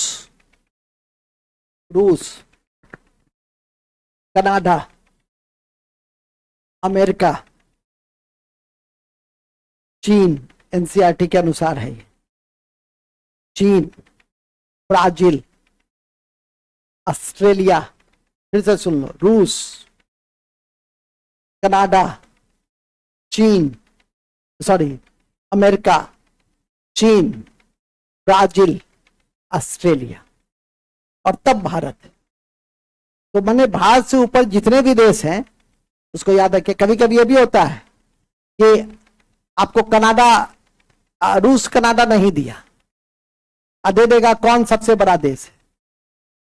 कनाडा, अमेरिका, चीन, एनसीईआरटी के अनुसार है ये, चीन, ब्राजील, ऑस्ट्रेलिया, फिर से सुन लो, रूस, कनाडा, चीन, अमेरिका, चीन, ब्राजील, ऑस्ट्रेलिया और तब भारत। तो मैंने भारत से ऊपर जितने भी देश हैं उसको याद रखिए। कभी कभी ये भी होता है कि आपको कनाडा, रूस कनाडा नहीं दिया, दे देगा कौन सबसे बड़ा देश है,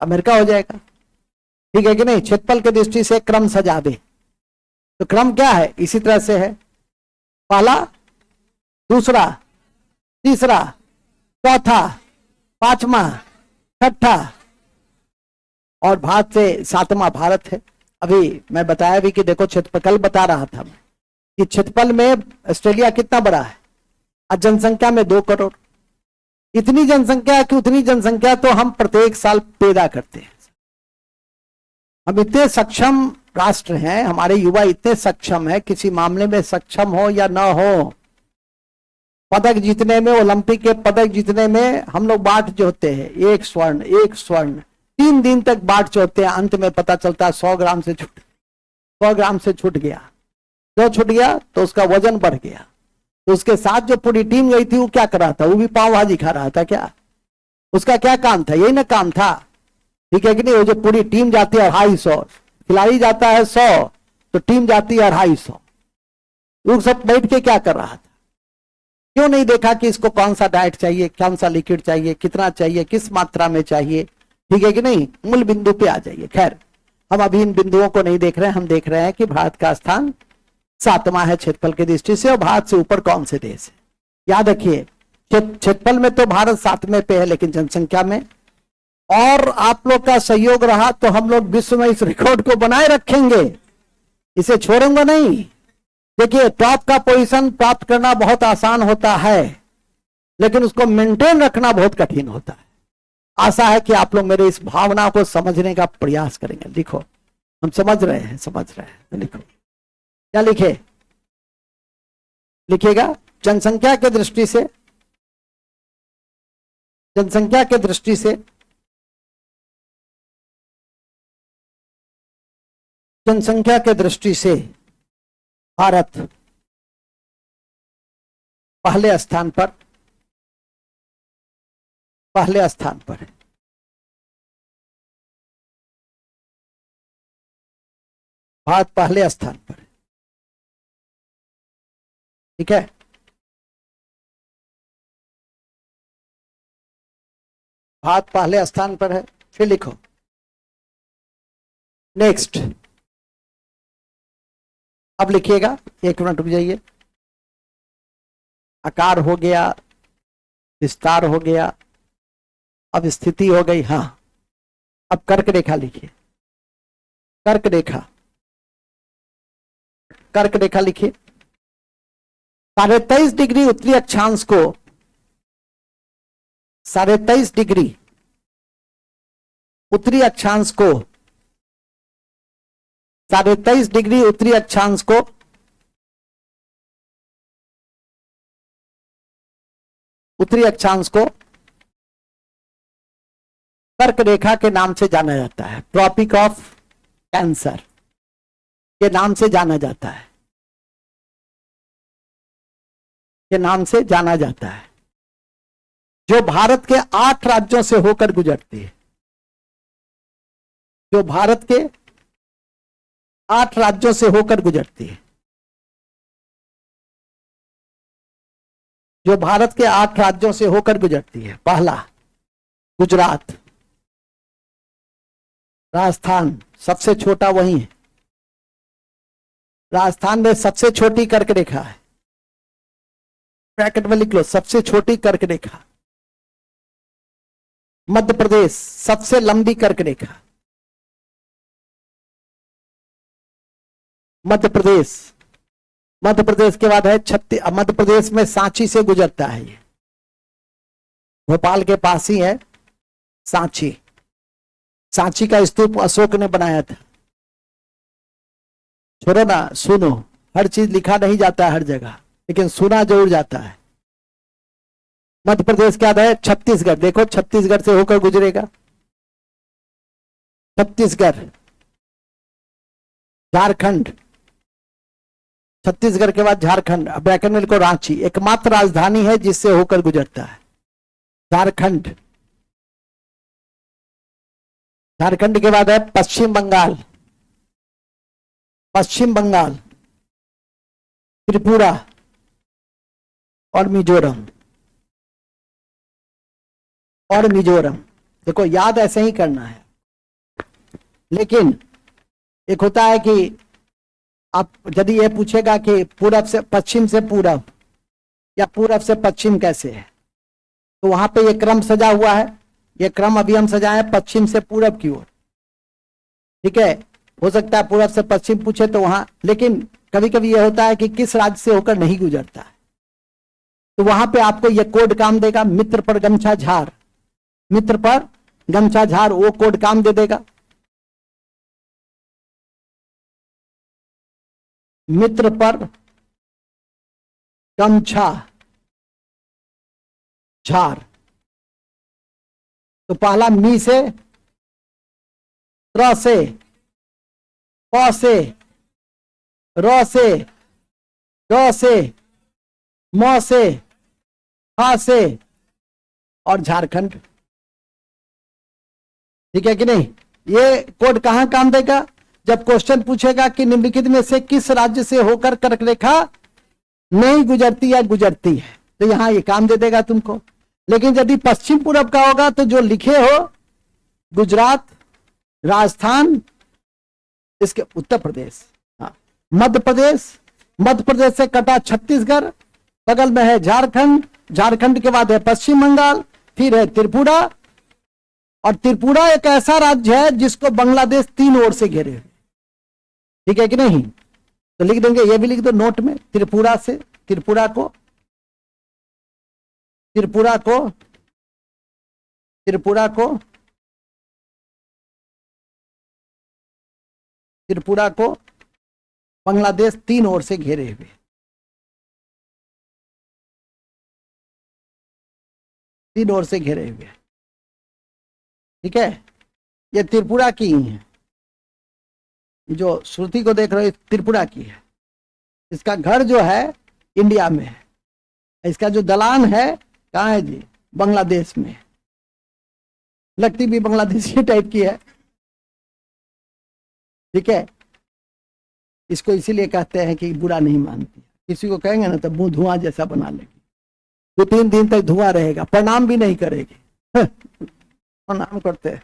अमेरिका हो जाएगा। ठीक है कि नहीं? क्षेत्रफल की दृष्टि से क्रम सजा दे, तो क्रम क्या है, इसी तरह से है, पहला, दूसरा, तीसरा, चौथा, पांचवा, छठा और भारत से 7वां भारत है। अभी मैं बताया भी कि देखो क्षेत्रफल, कल बता रहा था मैं कि क्षेत्रफल में ऑस्ट्रेलिया कितना बड़ा है और जनसंख्या में 2 करोड़। इतनी जनसंख्या कि उतनी जनसंख्या तो हम प्रत्येक साल पैदा करते हैं। हम इतने सक्षम राष्ट्र हैं, हमारे युवा इतने सक्षम है, किसी मामले में सक्षम हो या ना हो, पदक जीतने में, ओलंपिक के पदक जीतने में हम लोग बाट जोड़ते हैं, एक स्वर्ण 3 दिन तक बाट जोड़ते हैं, अंत में पता चलता है 100 ग्राम से छूट गया। जो छूट गया तो उसका वजन बढ़ गया, तो उसके साथ जो पूरी टीम गई थी वो क्या कर रहा था, वो भी पाव भाजी खा रहा था क्या? उसका क्या काम था? यही ना काम था। ठीक है कि नहीं? वो जो पूरी टीम जाती है 250, खिलाड़ी जाता है 100, तो टीम जाती है 250। लोग सब बैठ के क्या कर रहा था? क्यों नहीं देखा कि इसको कौन सा डाइट चाहिए, कौन सा लिक्विड चाहिए, कितना चाहिए, किस मात्रा में चाहिए? ठीक है कि नहीं? मूल बिंदु पे आ जाइए। खैर, हम अभी इन बिंदुओं को नहीं देख रहे हैं, हम देख रहे हैं कि भारत का स्थान 7वां है क्षेत्रफल की दृष्टि से, और भारत से ऊपर कौन से देश है। याद रखिए, क्षेत्रफल में तो भारत 7वें पे है, लेकिन जनसंख्या में, और आप लोग का सहयोग रहा तो हम लोग विश्व में इस रिकॉर्ड को बनाए रखेंगे, इसे छोड़ेंगे नहीं। देखिए, टॉप का पोजीशन प्राप्त करना बहुत आसान होता है, लेकिन उसको मेंटेन रखना बहुत कठिन होता है। आशा है कि आप लोग मेरे इस भावना को समझने का प्रयास करेंगे। लिखो, हम समझ रहे हैं तो लिखो। क्या लिखे? लिखिएगा, जनसंख्या के दृष्टि से भारत पहले स्थान पर है। भारत पहले स्थान पर है। ठीक है? भारत पहले स्थान पर है। फिर लिखो, नेक्स्ट। अब लिखिएगा, 1 मिनट रुक जाइए। आकार हो गया, विस्तार हो गया, अब स्थिति हो गई। हाँ, अब कर्क रेखा लिखिए। कर्क रेखा लिखिए। 23.5 डिग्री उत्तरी अक्षांश को 23.5 डिग्री उत्तरी अक्षांश को 23.5 डिग्री उत्तरी अक्षांश को उत्तरी अक्षांश को कर्क रेखा के नाम से जाना जाता है, ट्रॉपिक ऑफ कैंसर के नाम से जाना जाता है, के नाम से जाना जाता है, जो भारत के 8 राज्यों से होकर गुजरती है, जो भारत के 8 राज्यों से होकर गुजरती है, जो भारत के 8 राज्यों से होकर गुजरती है। पहला गुजरात, राजस्थान सबसे छोटा वही है, राजस्थान में सबसे छोटी कर्क रेखा है, ब्रैकेट में लिख लो, सबसे छोटी कर्क रेखा। मध्य प्रदेश सबसे लंबी कर्क रेखा, मध्य प्रदेश, मध्य प्रदेश के बाद है छत्तीस, मध्य प्रदेश में सांची से गुजरता है, ये भोपाल के पास ही है सांची, सांची का स्तूप अशोक ने बनाया था। छोड़ो ना, सुनो, हर चीज लिखा नहीं जाता है हर जगह, लेकिन सुना जरूर जाता है। मध्य प्रदेश के बाद है छत्तीसगढ़, देखो छत्तीसगढ़ से होकर गुजरेगा, छत्तीसगढ़, झारखंड, छत्तीसगढ़ के बाद झारखंड, ब्रैकेट में लिखो रांची, एकमात्र राजधानी है जिससे होकर गुजरता है, झारखंड। झारखंड के बाद है पश्चिम बंगाल, पश्चिम बंगाल, त्रिपुरा और मिजोरम, और मिजोरम। देखो याद ऐसे ही करना है, लेकिन एक होता है कि आप यदि ये पूछेगा कि पूरब से पश्चिम से पूरब या पूरब से पश्चिम कैसे है, तो वहां पे ये क्रम सजा हुआ है, ये क्रम अभी हम सजाए पश्चिम से पूरब की ओर, ठीक है। हो सकता है पूरब से पश्चिम पूछे तो वहां, लेकिन कभी कभी ये होता है कि किस राज्य से होकर नहीं गुजरता है, तो वहां पे आपको ये कोड काम देगा, मित्र पर गमछा झार, मित्र पर गमछा झार, वो कोड काम दे देगा। मित्र पर गमछा झार, तो पहला मी से, त्र से, प से, र से, ड से, म से, हा से और झारखंड, ठीक है कि नहीं। ये कोड कहां काम देगा, जब क्वेश्चन पूछेगा कि निम्नलिखित में से किस राज्य से होकर कर्क रेखा नहीं गुजरती या गुजरती है, तो यहां ये काम दे देगा तुमको। लेकिन यदि पश्चिम पूरब का होगा तो जो लिखे हो गुजरात, राजस्थान, इसके उत्तर प्रदेश, हाँ, मध्य प्रदेश, मध्य प्रदेश से कटा छत्तीसगढ़, बगल में है झारखंड, झारखंड के बाद है पश्चिम बंगाल, फिर है त्रिपुरा, और त्रिपुरा एक ऐसा राज्य है जिसको बांग्लादेश 3 ओर से घेरे हुए, ठीक है कि नहीं। तो लिख देंगे, ये भी लिख दो नोट में, त्रिपुरा से, त्रिपुरा को, त्रिपुरा को, त्रिपुरा को, त्रिपुरा को बांग्लादेश 3 ओर से घेरे हुए, 3 ओर से घेरे हुए, ठीक है। ये त्रिपुरा की ही है, जो श्रुति को देख रहे हो त्रिपुरा की है, इसका घर जो है इंडिया में है, इसका जो दलान है कहाँ है जी, बांग्लादेश में, लगती भी बांग्लादेशी टाइप की है, ठीक है। इसको इसीलिए कहते हैं कि बुरा नहीं मानती, किसी को कहेंगे ना तो मुंह धुआं जैसा बना लेगी, 2-3 दिन तक धुआं रहेगा, प्रणाम भी नहीं करेगी, प्रणाम करते हैं,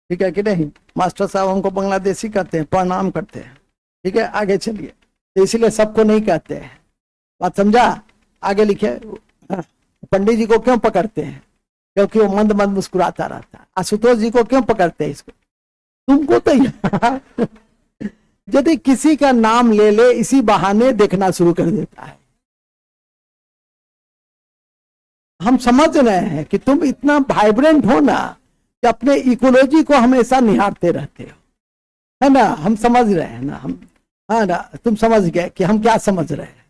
ठीक है कि नहीं। मास्टर साहब हमको बांग्लादेशी कहते हैं, प्रणाम करते हैं, ठीक है। आगे चलिए, तो इसीलिए सबको नहीं कहते हैं, बात समझा। आगे लिखे, पंडित जी को क्यों पकड़ते हैं, क्योंकि वो मंद मंद मुस्कुराता रहता है। आशुतोष जी को क्यों पकड़ते हैं, इसको तुमको तो यदि किसी का नाम ले ले इसी बहाने देखना शुरू कर देता है। हम समझ रहे हैं कि तुम इतना वाइब्रेंट हो ना कि अपने इकोलॉजी को हमेशा निहारते रहते हो, है ना। हम समझ रहे हैं ना, हम, है ना, तुम समझ गए कि हम क्या समझ रहे हैं।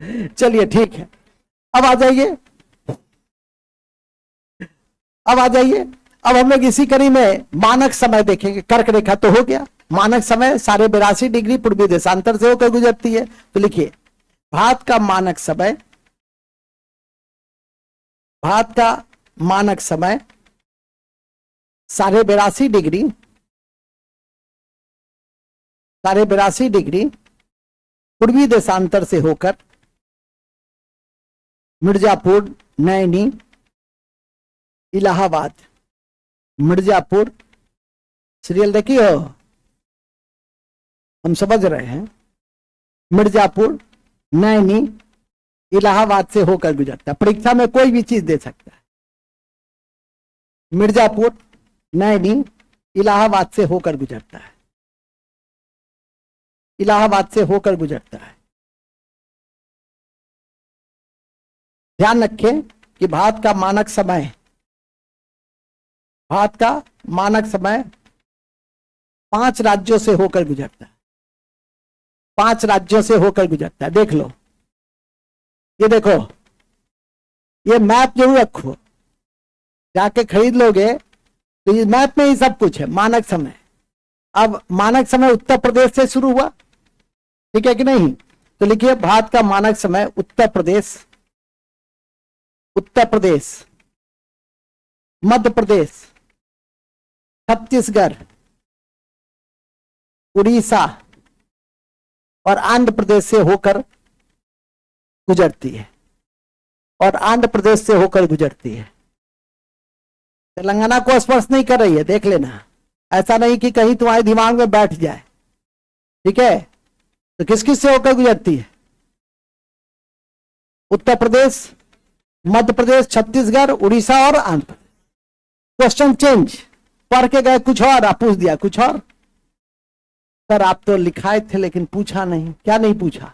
चलिए ठीक है, अब आ जाइए, अब आ जाइए। अब हम लोग इसी कड़ी में मानक समय देखेंगे। कर्क रेखा तो हो गया, मानक समय 82.5 पूर्वी देशांतर से होकर गुजरती है। तो लिखिए भारत का मानक समय, भारत का मानक समय 82.5 पूर्वी देशांतर से होकर मिर्जापुर, नैनी, इलाहाबाद, मिर्जापुर, सीरियल देखिए हो, हम समझ रहे हैं, मिर्जापुर, नैनी, इलाहाबाद से होकर गुजरता है। परीक्षा में कोई भी चीज दे सकता है। मिर्जापुर, नैनी, इलाहाबाद से होकर गुजरता है, इलाहाबाद से होकर गुजरता है। ध्यान रखें कि भारत का मानक समय, भारत का मानक समय 5 राज्यों से होकर गुजरता है, 5 राज्यों से होकर गुजरता है। देख लो, ये देखो, ये मैप जरूर रखो, जाके खरीद लोगे तो इस मैप में ही सब कुछ है। मानक समय, अब मानक समय उत्तर प्रदेश से शुरू हुआ, ठीक है कि नहीं? तो लिखिए भारत का मानक समय उत्तर प्रदेश, उत्तर प्रदेश, मध्य प्रदेश, छत्तीसगढ़, उड़ीसा और आंध्र प्रदेश से होकर गुजरती है, और आंध्र प्रदेश से होकर गुजरती है। तेलंगाना को स्पर्श नहीं कर रही है, देख लेना, ऐसा नहीं कि कहीं तुम्हारे दिमाग में बैठ जाए, ठीक है? तो किस किस से होकर गुजरती है? उत्तर प्रदेश, मध्य प्रदेश, छत्तीसगढ़, उड़ीसा और आंध्र प्रदेश। क्वेश्चन चेंज, पढ़ के गए कुछ और, आप पूछ दिया कुछ और। सर आप तो लिखाए थे लेकिन पूछा नहीं। क्या नहीं पूछा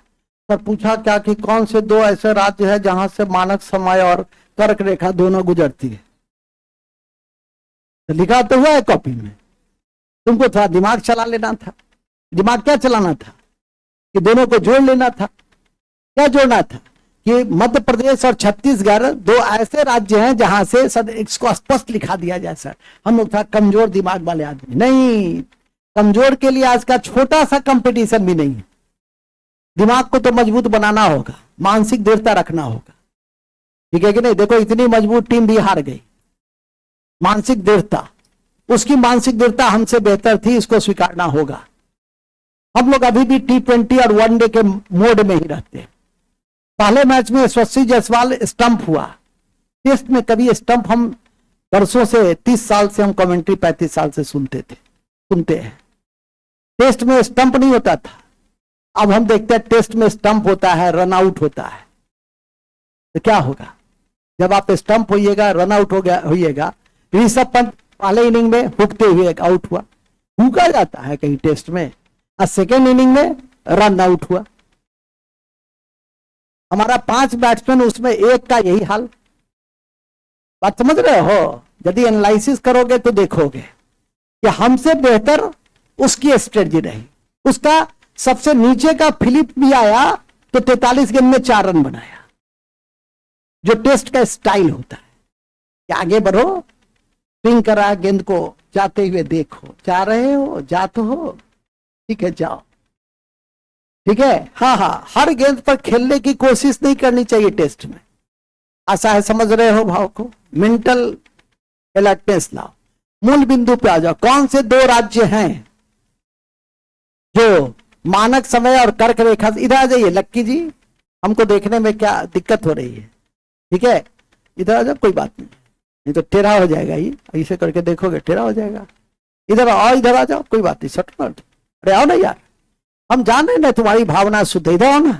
सर? पूछा क्या कि कौन से 2 ऐसे राज्य है जहां से मानक समय और कर्क रेखा दोनों गुजरती है। तो लिखा तो हुआ है कॉपी में, तुमको थोड़ा दिमाग चला लेना था। दिमाग क्या चलाना था? कि दोनों को जोड़ लेना था। क्या जोड़ना था? कि मध्य प्रदेश और छत्तीसगढ़ 2 ऐसे राज्य हैं जहां से सर इसको स्पष्ट लिखा दिया जाए। सर हम लोग था कमजोर दिमाग वाले आदमी, नहीं, कमजोर के लिए आज का छोटा सा कंपटीशन भी नहीं है। दिमाग को तो मजबूत बनाना होगा, मानसिक दृढ़ता रखना होगा, ठीक है कि नहीं? देखो इतनी मजबूत टीम भी हार गई। मानसिक दृढ़ता, उसकी मानसिक दृढ़ता हमसे बेहतर थी, इसको स्वीकारना होगा। हम लोग अभी भी T20 और वनडे के मोड में ही रहते हैं। पहले मैच में यशस्वी जायसवाल स्टंप हुआ, टेस्ट में कभी स्टंप हम वर्षों से, 30 साल से हम कमेंट्री 35 साल से सुनते हैं। टेस्ट में स्टंप नहीं होता था, अब हम देखते हैं टेस्ट में स्टंप होता है, रन आउट होता है। तो क्या होगा जब आप स्टंप होइएगा, रन आउट होइएगा? ऋषभ पंत पहले इनिंग में हुकते हुए आउट हुआ, हुका जाता है कहीं टेस्ट में, और सेकेंड इनिंग में रन आउट हुआ। हमारा 5 बैट्समैन, उसमें एक का यही हाल। बात समझ रहे हो? यदि एनालिसिस करोगे तो देखोगे कि हमसे बेहतर उसकी स्ट्रेटजी रही। उसका सबसे नीचे का फिलिप भी आया तो 43 गेंद में 4 रन बनाया, जो टेस्ट का स्टाइल होता है कि आगे बढ़ो, स्विंग करा, गेंद को जाते हुए देखो, जा रहे हो, जा तो हो, ठीक है जाओ, ठीक है। हाँ, हर गेंद पर खेलने की कोशिश नहीं करनी चाहिए टेस्ट में। आशा है समझ रहे हो भाव को? मेंटल अलर्टनेस लाओ, मूल बिंदु पे आ जाओ। कौन से 2 राज्य हैं जो मानक समय और कर्क रेखा? इधर आ जाइए लक्की जी, हमको देखने में क्या दिक्कत हो रही है, ठीक है? इधर आ जाओ, कोई बात नहीं तो टेढ़ा हो जाएगा, ये ऐसे करके देखोगे टेढ़ा हो जाएगा। इधर आओ, इधर आ जाओ, कोई बात नहीं, सट मत, अरे आओ ना यार, हम जान रहे ना तुम्हारी भावना शुद्ध, इधर आओ ना,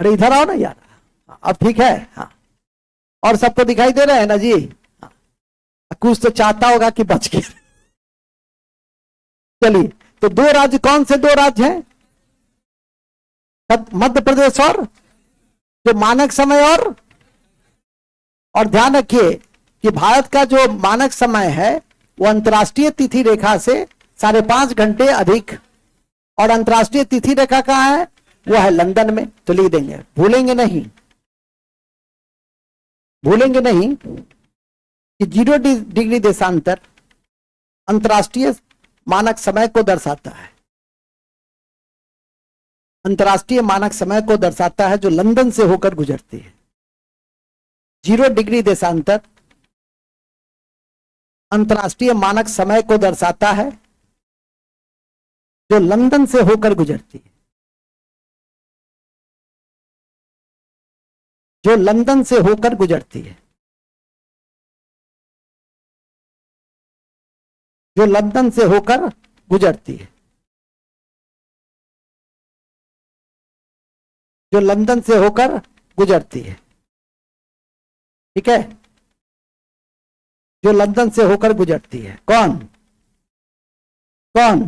अरे इधर आओ ना यार। अब ठीक है? हाँ, और सबको दिखाई दे रहा है ना जी? हाँ, कुछ तो चाहता होगा कि बच के। चलिए, तो 2 राज्य, कौन से 2 राज्य हैं? मध्य प्रदेश और जो मानक समय, और ध्यान रखिए कि भारत का जो मानक समय है वो अंतर्राष्ट्रीय तिथि रेखा से 5.5 घंटे अधिक, और अंतर्राष्ट्रीय तिथि रेखा कहाँ है? वो है लंदन में, तो लिख देंगे, भूलेंगे नहीं, भूलेंगे नहीं कि 0 डिग्री देशांतर अंतर्राष्ट्रीय मानक समय को दर्शाता है, अंतर्राष्ट्रीय मानक समय को दर्शाता है जो लंदन से होकर गुजरती है। 0 डिग्री देशांतर अंतर्राष्ट्रीय मानक समय को दर्शाता है जो लंदन से होकर गुजरती है, जो लंदन से होकर गुजरती है, जो लंदन से होकर गुजरती है, जो लंदन से होकर गुजरती है, ठीक है, जो लंदन से होकर गुजरती है। कौन कौन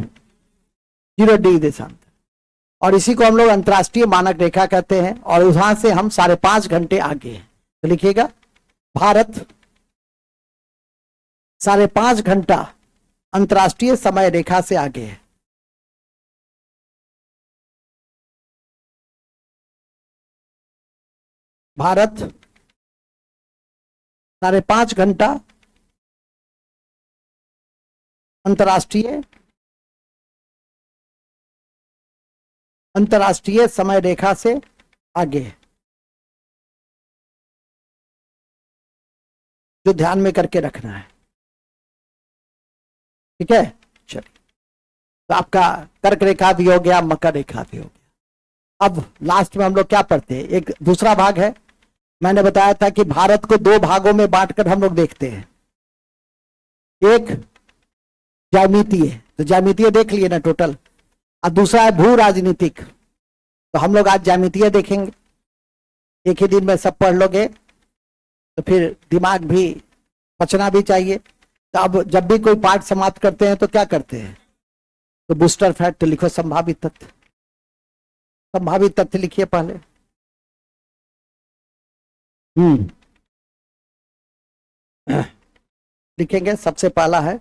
0 डिग्री देशांतर, और इसी को हम लोग अंतर्राष्ट्रीय मानक रेखा कहते हैं, और वहां से हम 5.5 घंटे आगे हैं। तो लिखिएगा, भारत 5.5 घंटा अंतर्राष्ट्रीय समय रेखा से आगे है। भारत 5.5 घंटा अंतर्राष्ट्रीय समय रेखा से आगे है, जो ध्यान में करके रखना है, ठीक है। चलिए, तो आपका कर्क रेखा भी हो गया, मकर रेखा भी हो गया। अब लास्ट में हम लोग क्या पढ़ते हैं, एक दूसरा भाग है। मैंने बताया था कि भारत को 2 भागों में बांटकर हम लोग देखते हैं, एक ज्यामितीय, तो ज्यामितीय देख लिए ना टोटल, और दूसरा है भू राजनीतिक। तो हम लोग आज ज्यामितीय देखेंगे, एक ही दिन में सब पढ़ लोगे तो फिर दिमाग भी बचना भी चाहिए। तो अब जब भी कोई पाठ समाप्त करते हैं तो क्या करते हैं, तो बूस्टर फैक्ट लिखो, संभावित तथ्य, संभावित तथ्य लिखिए पहले। लिखेंगे, सबसे पहला है,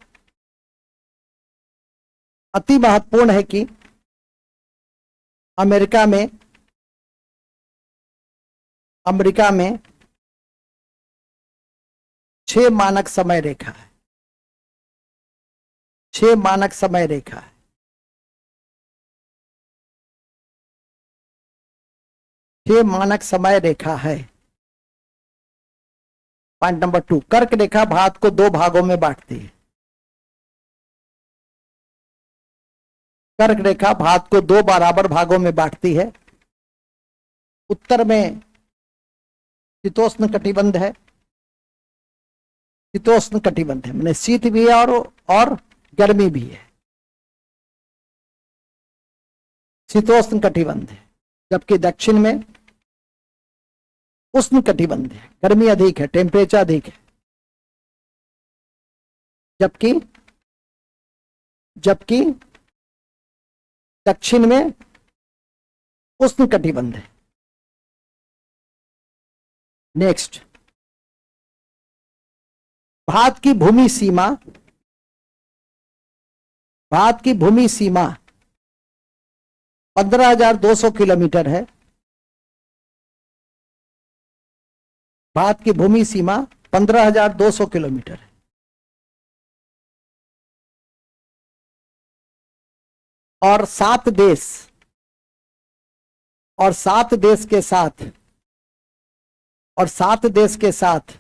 अति महत्वपूर्ण है कि अमेरिका में 6 मानक समय रेखा है, 6 मानक समय रेखा है। 6 मानक समय रेखा है। पॉइंट नंबर 2, कर्क रेखा भारत को 2 भागों में बांटती है। कर्क रेखा भारत को 2 बराबर भागों में बांटती है। उत्तर में शीतोष्ण कटिबंध है, शीतोष्ण कटिबंध है, मैंने शीत भी है और गर्मी भी है, शीतोष्ण कटिबंध है। जबकि दक्षिण में उष्ण कटिबंध है, गर्मी अधिक है, टेम्परेचर अधिक है। जबकि दक्षिण में उष्ण कटिबंध है। नेक्स्ट, भारत की भूमि सीमा 15,200 किलोमीटर है। भारत की भूमि सीमा 15,200 किलोमीटर है। और 7 देश के साथ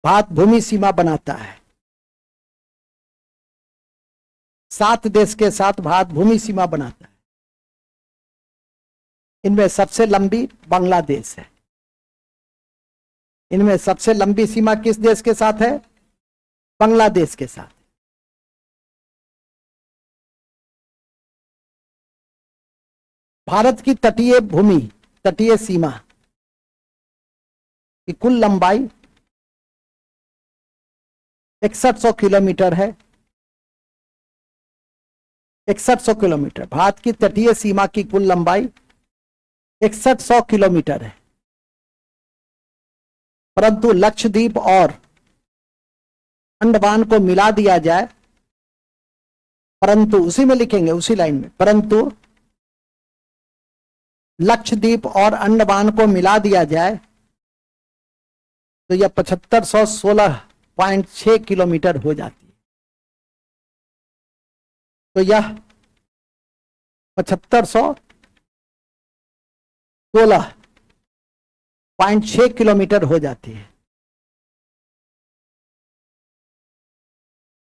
भारत भूमि सीमा बनाता है। 7 देश के साथ भारत भूमि सीमा बनाता है। इनमें सबसे लंबी बांग्लादेश है। इनमें सबसे लंबी सीमा किस देश के साथ है, बांग्लादेश के साथ। भारत की तटीय सीमा की कुल लंबाई 6100 किलोमीटर है। 6100 किलोमीटर, भारत की तटीय सीमा की कुल लंबाई 6100 किलोमीटर है। परंतु लक्षद्वीप और अंडमान को मिला दिया जाए, परंतु उसी में लिखेंगे, उसी लाइन में, परंतु लक्षद्वीप और अंडमान को मिला दिया जाए तो यह 7516.6 किलोमीटर हो जाती है। तो यह 7516.6 किलोमीटर हो जाती है।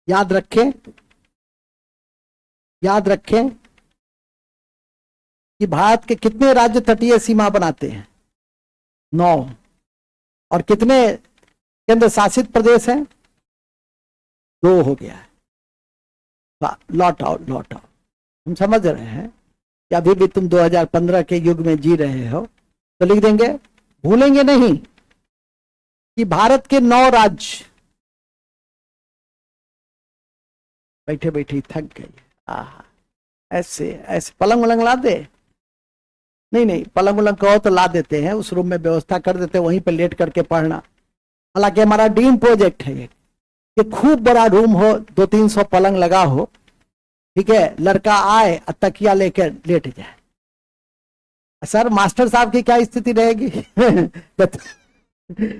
याद रखें कि भारत के कितने राज्य तटीय सीमा बनाते हैं? 9। और कितने केंद्र शासित प्रदेश हैं? 2 हो गया है। Lot out. हम समझ रहे हैं कि अभी भी तुम 2015 के युग में जी रहे हो, तो लिख देंगे, भूलेंगे नहीं कि भारत के 9 राज्य, बैठे बैठे थक गई। ऐसे पलंग वलंग ला दे? नहीं, पलंग वलंग कहो तो ला देते हैं, उस रूम में व्यवस्था कर देते हैं, वहीं पे लेट करके पढ़ना। हालांकि हमारा ड्रीम प्रोजेक्ट है कि खूब बड़ा रूम हो, 200-300 पलंग लगा हो, ठीक है, लड़का आए और तकिया लेकर लेट जाए। सर मास्टर साहब की क्या स्थिति रहेगी?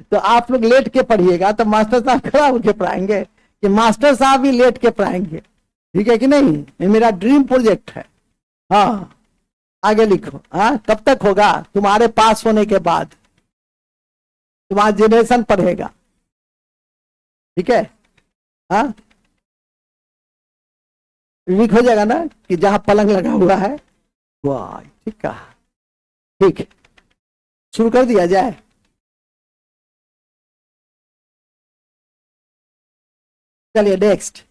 तो आप लोग लेट के पढ़िएगा तो मास्टर साहब खड़ा होकर पढ़ाएंगे कि मास्टर साहब भी लेट के पढ़ाएंगे। ठीक है कि नहीं? ये मेरा ड्रीम प्रोजेक्ट है। हाँ, आगे लिखो। हाँ, कब तक होगा? तुम्हारे पास होने के बाद तुम्हारा जनरेशन पढ़ेगा। ठीक है? हाँ, लिख हो जाएगा ना कि जहां पलंग लगा हुआ है। वाह, ठीक कहा। ठीक है, शुरू कर दिया जाए। चलिए नेक्स्ट।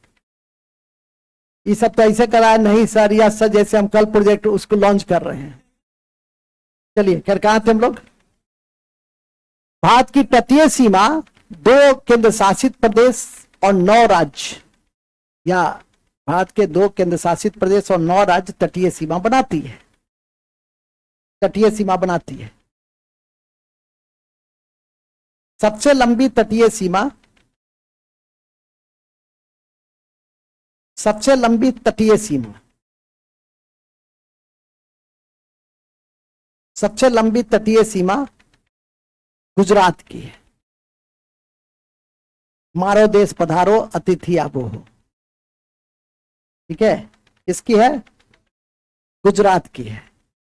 ये सब तो ऐसे करा नहीं सर, या सर जैसे हम कल प्रोजेक्ट उसको लॉन्च कर रहे हैं। चलिए, खैर कहां थे हम लोग? भारत की तटीय सीमा 2 केंद्र शासित प्रदेश और 9 राज्य, या भारत के 2 केंद्र शासित प्रदेश और 9 राज्य तटीय सीमा बनाती है। तटीय सीमा बनाती है। सबसे लंबी तटीय सीमा, सबसे लंबी तटीय सीमा, सबसे लंबी तटीय सीमा गुजरात की है। मारो देश पधारो, अतिथि आबो हो। ठीक है, इसकी है, गुजरात की है।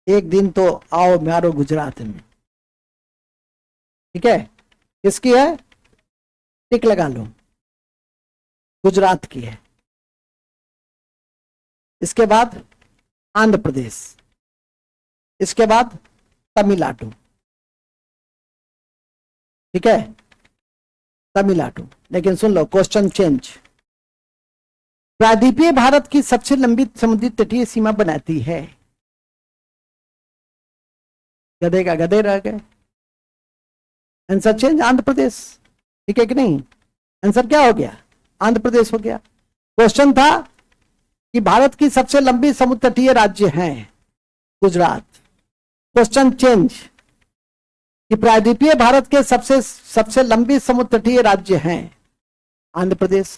एक दिन तो आओ मारो गुजरात में। ठीक है, इसकी है, टिक लगा लो, गुजरात की है। इसके बाद आंध्र प्रदेश, इसके बाद तमिलनाडु। ठीक है, तमिलनाडु। लेकिन सुन लो, क्वेश्चन चेंज। प्रायद्वीपीय भारत की सबसे लंबी समुद्री तटीय सीमा बनाती है। गधे का गधे रह गए। Answer change, Andhra Pradesh. ठीक है कि नहीं? आंसर क्या हो गया? आंध्र प्रदेश हो गया। क्वेश्चन था कि भारत की सबसे लंबी समुद्र तटीय राज्य है गुजरात। क्वेश्चन चेंज कि प्रायद्वीपीय भारत के सबसे लंबी समुद्र तटीय राज्य हैं आंध्र प्रदेश।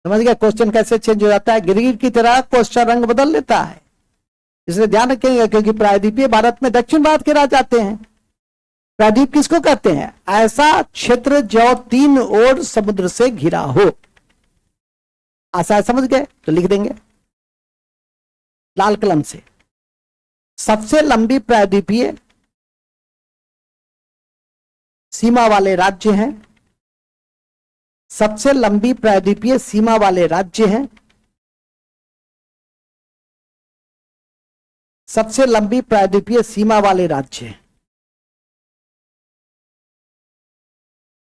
समझ गया क्वेश्चन कैसे चेंज हो जाता है? गिरगिट की तरह क्वेश्चन रंग बदल लेता है। इसलिए ध्यान रखेंगे, क्योंकि प्रायद्वीपीय भारत में दक्षिण भारत के राज्य आते हैं। प्रायद्वीप किसको कहते हैं? ऐसा क्षेत्र जो 3 ओर समुद्र से घिरा हो। आशा समझ गए? तो लिख देंगे लाल कलम से। सबसे लंबी प्रायद्वीपीय सीमा वाले राज्य हैं, सबसे लंबी प्रायद्वीपीय सीमा वाले राज्य हैं, सबसे लंबी प्रायद्वीपीय सीमा वाले राज्य हैं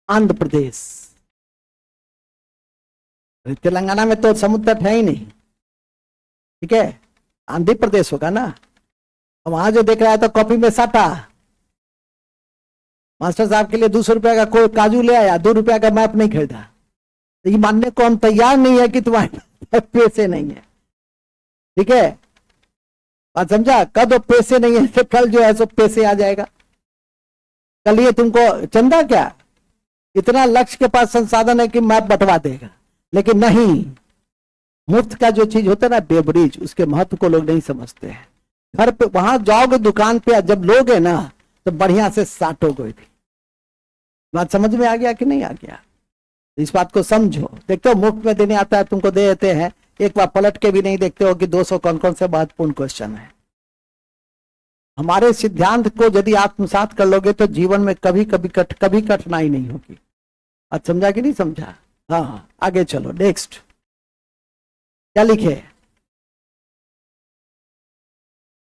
आंध्र प्रदेश। तेलंगाना में तो समुद्र तट है ही नहीं। ठीक है, आंध्र प्रदेश होगा ना। वहां जो देख रहा है तो कॉपी में साटा, मास्टर साहब के लिए 200 रुपया का कोई काजू ले आया, 2 रुपया का मैप नहीं खरीदा। तो ये मानने को हम तैयार नहीं है कि तुम्हारे पैसे नहीं है। ठीक है, बात समझा? कल पैसे नहीं है तो कल जो है सो पैसे आ जाएगा। कल ये तुमको चंदा क्या, इतना लक्ष्य के पास संसाधन है कि मैप बंटवा देगा, लेकिन नहीं, मुफ्त का जो चीज होता है ना, बेवरेज, उसके महत्व को लोग नहीं समझते हैं। घर पे वहां जाओगे दुकान पे, जब लोगे ना तो बढ़िया से साटोगे भी। बात समझ में आ गया कि नहीं आ गया? इस बात को समझो। देखते हो मुफ्त में देने आता है, तुमको दे देते हैं, एक बार पलट के भी नहीं देखते हो कि 200 कौन कौन से महत्वपूर्ण क्वेश्चन है। हमारे सिद्धांत को यदि आत्मसात कर लोगे तो जीवन में कभी कठिनाई नहीं होगी। आज समझा कि नहीं समझा? हाँ, आगे चलो। नेक्स्ट क्या लिखे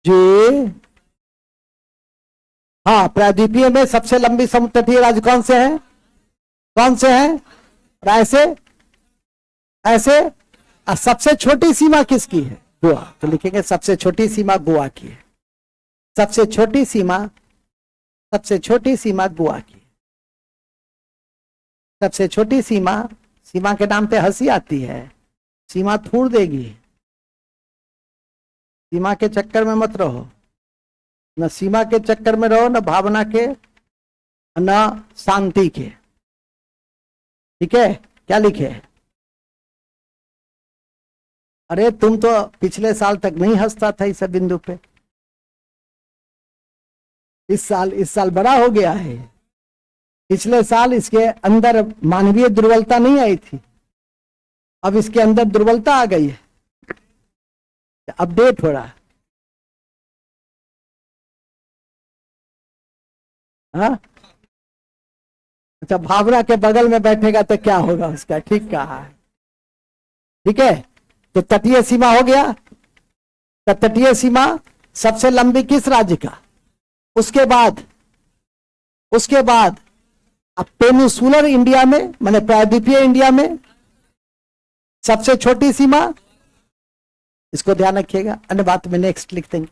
जी? हाँ, प्रायद्वीपीय में सबसे लंबी समुद्र तटीय राज्य कौन से हैं? कौन से हैं? ऐसे ऐसे। सबसे छोटी सीमा किसकी है? गोवा। तो लिखेंगे सबसे छोटी सीमा गोवा की है। सबसे छोटी सीमा गोवा की। सबसे छोटी सीमा के नाम पे हंसी आती है। सीमा थूड़ देगी। सीमा के चक्कर में मत रहो, न सीमा के चक्कर में रहो, न भावना के, न शांति के। ठीक है? क्या लिखे? अरे तुम तो पिछले साल तक नहीं हंसता था इस बिंदु पे, इस साल बड़ा हो गया है। पिछले साल इसके अंदर मानवीय दुर्बलता नहीं आई थी, अब इसके अंदर दुर्बलता आ गई है। अपडेट हो रहा है। हाँ, अच्छा, भावना के बगल में बैठेगा तो क्या होगा उसका? ठीक कहा है। ठीक है, तो तटीय सीमा हो गया। तो तटीय सीमा सबसे लंबी किस राज्य का? उसके बाद अब पेनिसुलर इंडिया में, माने प्रायद्वीपीय इंडिया में सबसे छोटी सीमा, इसको ध्यान रखिएगा, अन्य बात में नेक्स्ट लिख देंगे।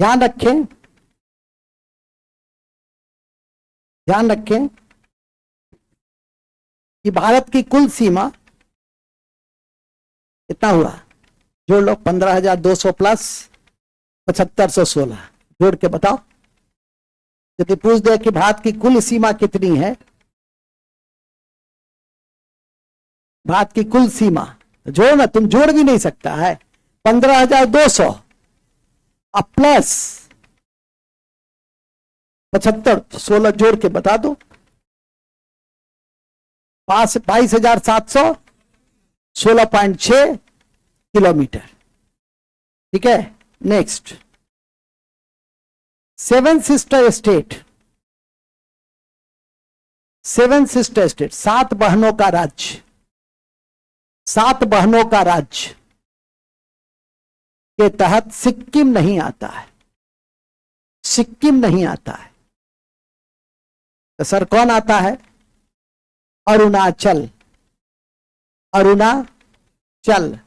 ध्यान रखें कि भारत की कुल सीमा इतना हुआ, जोड़ लो, 15,200 प्लस 7516, जोड़ के बताओ। यदि पूछ दे कि भारत की कुल सीमा कितनी है, भारत की कुल सीमा, तो जोड़ ना, तुम जोड़ भी नहीं सकता है। 15,200 अब प्लस 7516 जोड़ के बता दो। 22,700 16.6 किलोमीटर। ठीक है, नेक्स्ट। सेवन सिस्टर स्टेट, सात बहनों का राज्य, सात बहनों का राज्य के तहत सिक्किम नहीं आता है। सिक्किम नहीं आता है तो सर कौन आता है? अरुणाचल, अरुणाचल,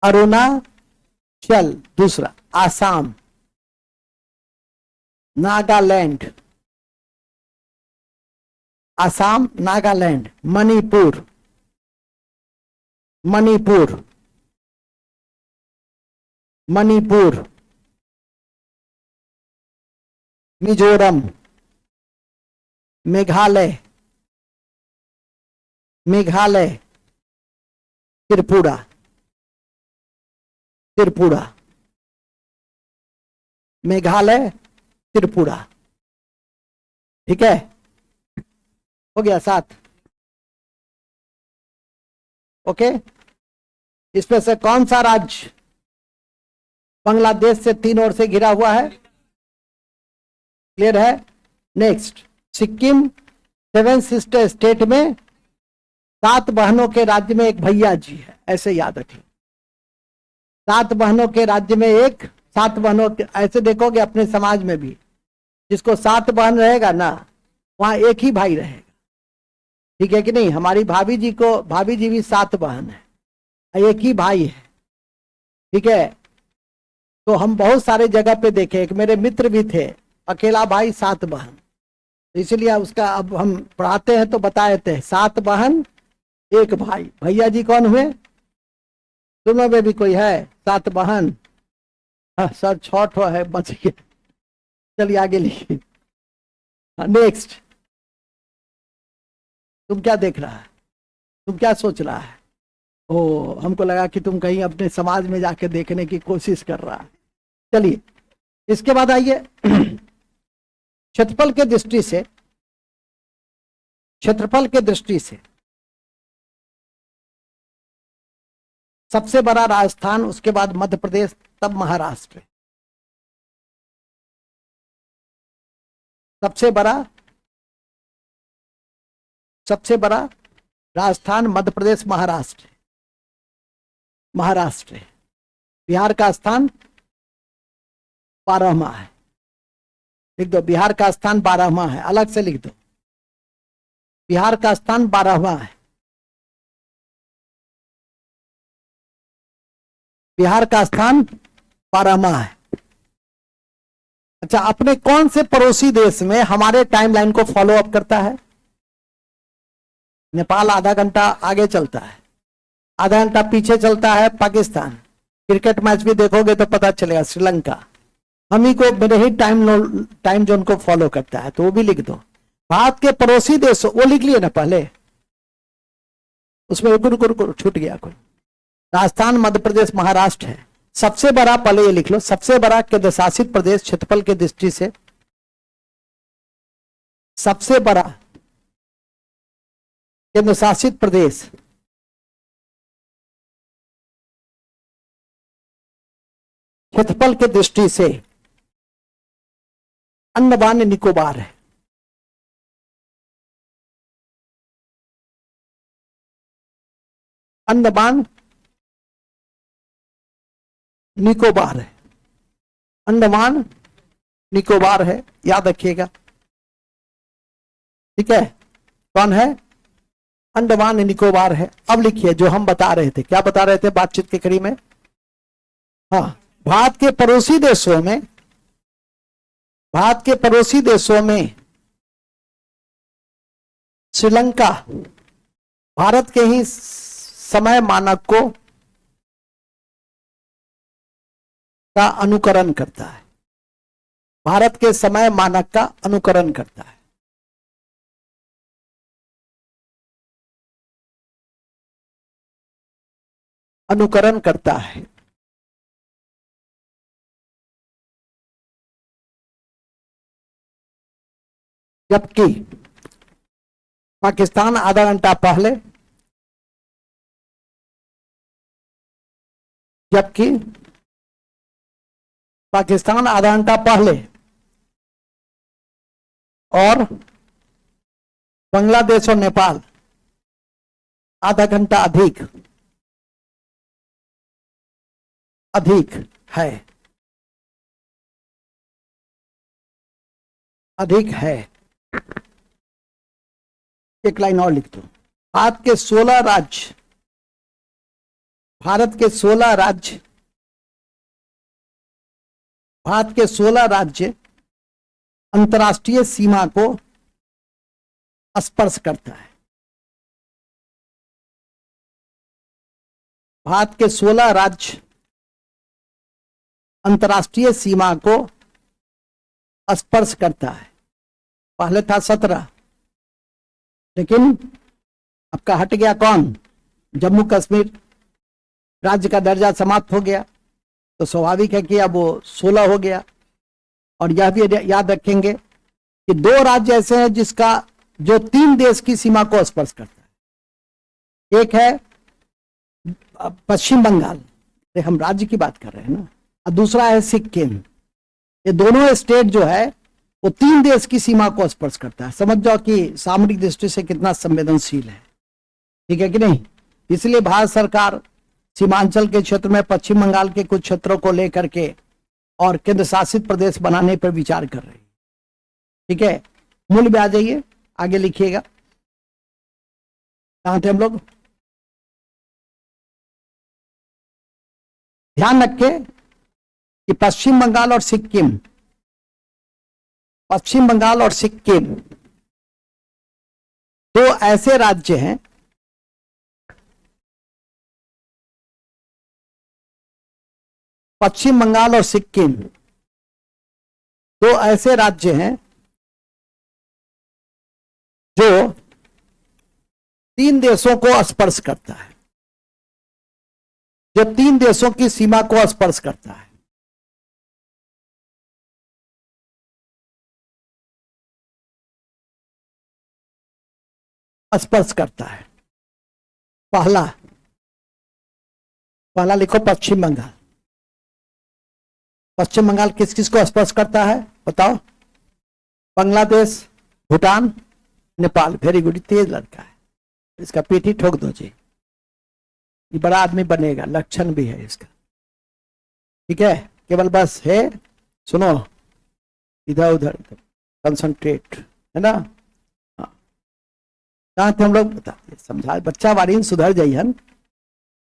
अरुणाचल। दूसरा आसाम, नागालैंड, आसाम, नागालैंड, मणिपुर, मणिपुर, मणिपुर, मिजोरम, मेघालय, मेघालय, त्रिपुरा, त्रिपुरा, मेघालय, त्रिपुरा। ठीक है, हो गया 7। ओके, इसमें से कौन सा राज्य बांग्लादेश से 3 ओर से घिरा हुआ है? क्लियर है? Next, Sikkim seven sister state में 7 बहनों के राज्य में एक भैया जी है, ऐसे याद रखिए। 7 बहनों के राज्य में एक, 7 बहनों के, ऐसे देखोगे अपने समाज में भी, जिसको 7 बहन रहेगा ना, वहां एक ही भाई रहेगा। ठीक है कि नहीं? हमारी भाभी जी भी 7 बहन है, एक ही भाई है। ठीक है, तो हम बहुत सारे जगह पे देखे, एक मेरे मित्र भी थे, अकेला भाई 7 बहन। इसलिए उसका अब हम पढ़ाते हैं तो बता देते हैं, 7 बहन एक भाई। भैया जी कौन हुए? तुम्हें में भी कोई है 7 बहन? सर 6 ठो है, बच गया। चलिए आगे लिखिए। नेक्स्ट, तुम क्या देख रहा है? तुम क्या सोच रहा है? ओ, हमको लगा कि तुम कहीं अपने समाज में जाके देखने की कोशिश कर रहा है। चलिए, इसके बाद आइए क्षेत्रफल के दृष्टि से, क्षेत्रफल के दृष्टि से सबसे बड़ा राजस्थान, उसके बाद मध्य प्रदेश, तब महाराष्ट्र। सबसे बड़ा राजस्थान, मध्य प्रदेश, महाराष्ट्र। महाराष्ट्र। बिहार का स्थान 12वां है। लिख दो, बिहार का स्थान 12वां है, अलग से लिख दो, बिहार का स्थान 12वां है। बिहार का स्थान 12वां है। अच्छा, अपने कौन से पड़ोसी देश में हमारे टाइमलाइन को फॉलो अप करता है? नेपाल आधा घंटा आगे चलता है, आधा घंटा पीछे चलता है पाकिस्तान। क्रिकेट मैच भी देखोगे तो पता चलेगा, श्रीलंका। हम ही को मेरे ही टाइम जोन को फॉलो करता है, तो वो भी लिख दो। भारत के पड़ोसी देशों, वो लिख लिए ना पहले, उसमें रुक छूट गया कोई। राजस्थान, मध्य प्रदेश, महाराष्ट्र है। सबसे बड़ा, पहले ये लिख लो, सबसे बड़ा केंद्र शासित प्रदेश क्षेत्रफल के दृष्टि से, सबसे बड़ा केंद्र शासित प्रदेश क्षेत्रफल के दृष्टि से अंडमान निकोबार है। अंडमान निकोबार है, अंडमान निकोबार है, याद रखिएगा। ठीक है, कौन है? अंडमान निकोबार है। अब लिखिए जो हम बता रहे थे, क्या बता रहे थे बातचीत के कड़ी में? हाँ, भारत के पड़ोसी देशों में, भारत के पड़ोसी देशों में श्रीलंका भारत के ही समय मानक को का अनुकरण करता है, भारत के समय मानक का अनुकरण करता है। अनुकरण करता है। जबकि पाकिस्तान आधा घंटा पहले, जबकि पाकिस्तान आधा घंटा पहले और बांग्लादेश और नेपाल आधा घंटा अधिक है, अधिक है। एक लाइन और लिख दो। भारत के 16 राज्य, भारत के 16 राज्य, भारत के 16 राज्य अंतर्राष्ट्रीय सीमा को स्पर्श करता है। भारत के 16 राज्य अंतर्राष्ट्रीय सीमा को स्पर्श करता है। पहले था 17, लेकिन आपका हट गया कौन? जम्मू कश्मीर राज्य का दर्जा समाप्त हो गया, तो स्वाभाविक है कि अब वो 16 हो गया। और यह भी याद रखेंगे कि 2 राज्य ऐसे हैं जिसका, जो 3 देश की सीमा को स्पर्श करता है। एक है पश्चिम बंगाल, हम राज्य की बात कर रहे हैं ना, और दूसरा है सिक्किम। ये दोनों स्टेट जो है वो 3 देश की सीमा को स्पर्श करता है। समझ जाओ कि सामरिक दृष्टि से कितना संवेदनशील है। ठीक है कि नहीं? इसलिए भारत सरकार सीमांचल के क्षेत्र में पश्चिम बंगाल के कुछ क्षेत्रों को लेकर के और केंद्र शासित प्रदेश बनाने पर विचार कर रही है। ठीक है, मूल में आ जाइए, आगे लिखिएगा। कहां थे हम लोग? ध्यान रखें कि पश्चिम बंगाल और सिक्किम, पश्चिम बंगाल और सिक्किम 2 ऐसे राज्य हैं पश्चिम बंगाल और सिक्किम 2 ऐसे राज्य हैं जो 3 देशों को स्पर्श करता है। जो 3 देशों की सीमा को स्पर्श करता है। स्पर्श करता है। पहला लिखो पश्चिम बंगाल। पश्चिम बंगाल किस किस को स्पर्श करता है बताओ? बांग्लादेश, भूटान, नेपाल। वेरी गुड, तेज लड़का है, इसका पीठी ठोक दो जी, ये बड़ा आदमी बनेगा, लक्षण भी है इसका। ठीक है, केवल बस है, सुनो, इधर उधर कंसंट्रेट, है ना। कहाँ थे हम लोग? बता समझा, बच्चा वारी सुधर जाइए।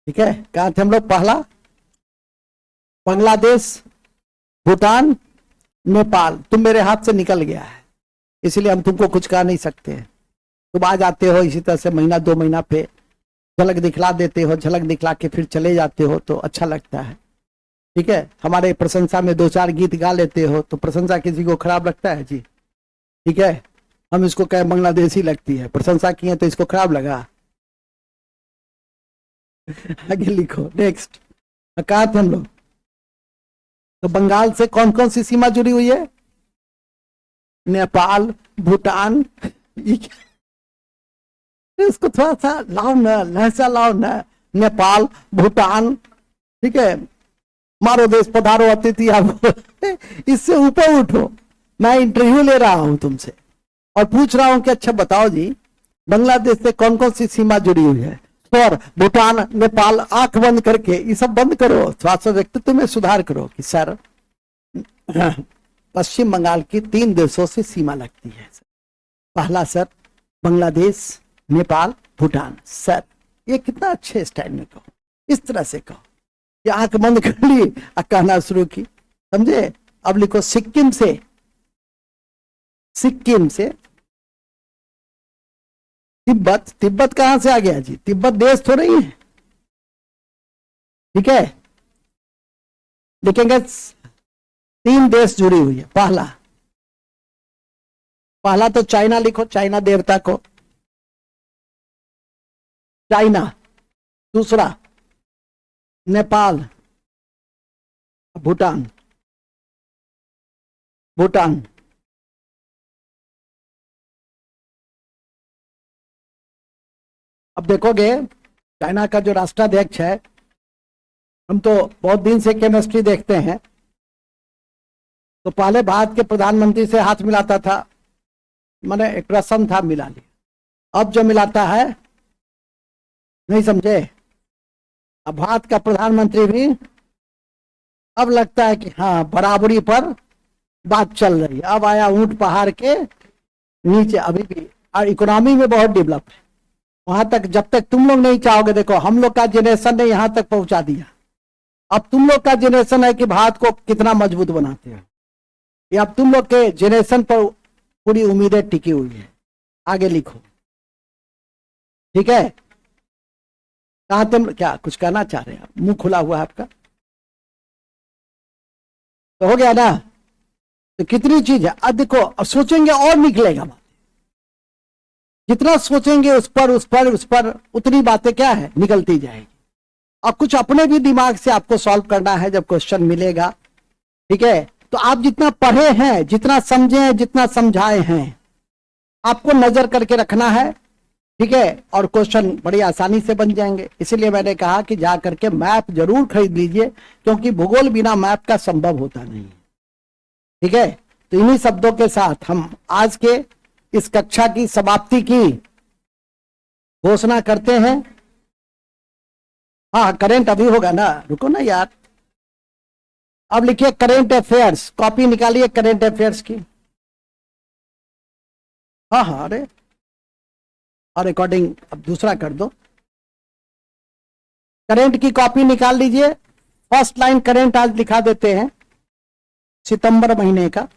ठीक है, कहाँ थे हम लोग? पहला बांग्लादेश, भूटान, नेपाल। तुम मेरे हाथ से निकल गया है, इसलिए हम तुमको कुछ कह नहीं सकते। तुम आ जाते हो इसी तरह से महीना 2 महीना पे झलक दिखला देते हो, झलक दिखला के फिर चले जाते हो, तो अच्छा लगता है। ठीक है, हमारे प्रशंसा में 2-4 गीत गा लेते हो, तो प्रशंसा किसी को खराब लगता है जी? ठीक है, हम इसको कहे बांग्लादेशी लगती है, प्रशंसा की है तो इसको खराब लगा। आगे लिखो, नेक्स्ट। कहाँ थे हम लोग? तो बंगाल से कौन कौन सी सीमा जुड़ी हुई है? नेपाल, भूटान। इसको थोड़ा सा लाओ ना, लहजा लाओ ना। नेपाल, भूटान। ठीक है, मारो देश पधारो अतिथि आप। इससे ऊपर उठो, मैं इंटरव्यू ले रहा हूं तुमसे और पूछ रहा हूं कि अच्छा बताओ जी, बांग्लादेश से कौन कौन सी सीमा जुड़ी हुई है? और भूटान, नेपाल, आंख बंद करके ये सब बंद करो, स्वास्थ्य व्यक्तित्व में सुधार करो कि सर पश्चिम बंगाल की 3 देशों से सीमा लगती है। पहला सर बांग्लादेश, नेपाल, भूटान। सर ये कितना अच्छे स्टाइल में कहो, इस तरह से कहो। ये आंख बंद कर ली और कहना शुरू की, समझे? अब लिखो सिक्किम से तिब्बत। तिब्बत कहां से आ गया जी? तिब्बत देश तो नहीं है। ठीक है, लिखेंगे 3 देश जुड़ी हुई है। पहला तो चाइना लिखो, चाइना देवता को, चाइना। दूसरा नेपाल, भूटान। अब देखोगे चाइना का जो राष्ट्राध्यक्ष है, हम तो बहुत दिन से केमिस्ट्री देखते हैं, तो पहले भारत के प्रधानमंत्री से हाथ मिलाता था, माने एक रस्म था, मिला लिया। अब जो मिलाता है, नहीं समझे? अब भारत का प्रधानमंत्री भी अब लगता है कि हाँ बराबरी पर बात चल रही है। अब आया ऊंट पहाड़ के नीचे, अभी भी और इकोनॉमी में बहुत डेवलप है। वहां तक जब तक तुम लोग नहीं चाहोगे, देखो हम लोग का जनरेशन ने यहां तक पहुंचा दिया, अब तुम लोग का जनरेशन है कि भारत को कितना मजबूत बनाते हो। ये अब तुम लोग के जनरेशन पर पूरी उम्मीदें टिकी हुई है। आगे लिखो। ठीक है, कहा तुम क्या कुछ कहना चाह रहे हैं? मुंह खुला हुआ है आपका, तो हो गया ना? तो कितनी चीज है। अब देखो, अब सोचेंगे और निकलेगा बात। जितना सोचेंगे उस पर उतनी बातें क्या है, निकलती जाएगी। और कुछ अपने भी दिमाग से आपको सॉल्व करना है जब क्वेश्चन मिलेगा। ठीक है, तो आप जितना पढ़े हैं, जितना समझे हैं, जितना समझाए हैं, आपको नजर करके रखना है। ठीक है, और क्वेश्चन बड़ी आसानी से बन जाएंगे। इसलिए मैंने कहा कि जा करके मैप जरूर खरीद लीजिए, क्योंकि भूगोल बिना मैप का संभव होता नहीं है। ठीक है, तो इन्हीं शब्दों के साथ हम आज के इस कक्षा की समाप्ति की घोषणा करते हैं। हाँ, करेंट अभी होगा ना, रुको ना यार। अब लिखिए करेंट अफेयर्स, कॉपी निकालिए करेंट अफेयर्स की। हाँ हाँ, अरे और रिकॉर्डिंग अब दूसरा कर दो। करेंट की कॉपी निकाल लीजिए। फर्स्ट लाइन करेंट आज लिखा देते हैं, सितंबर महीने का।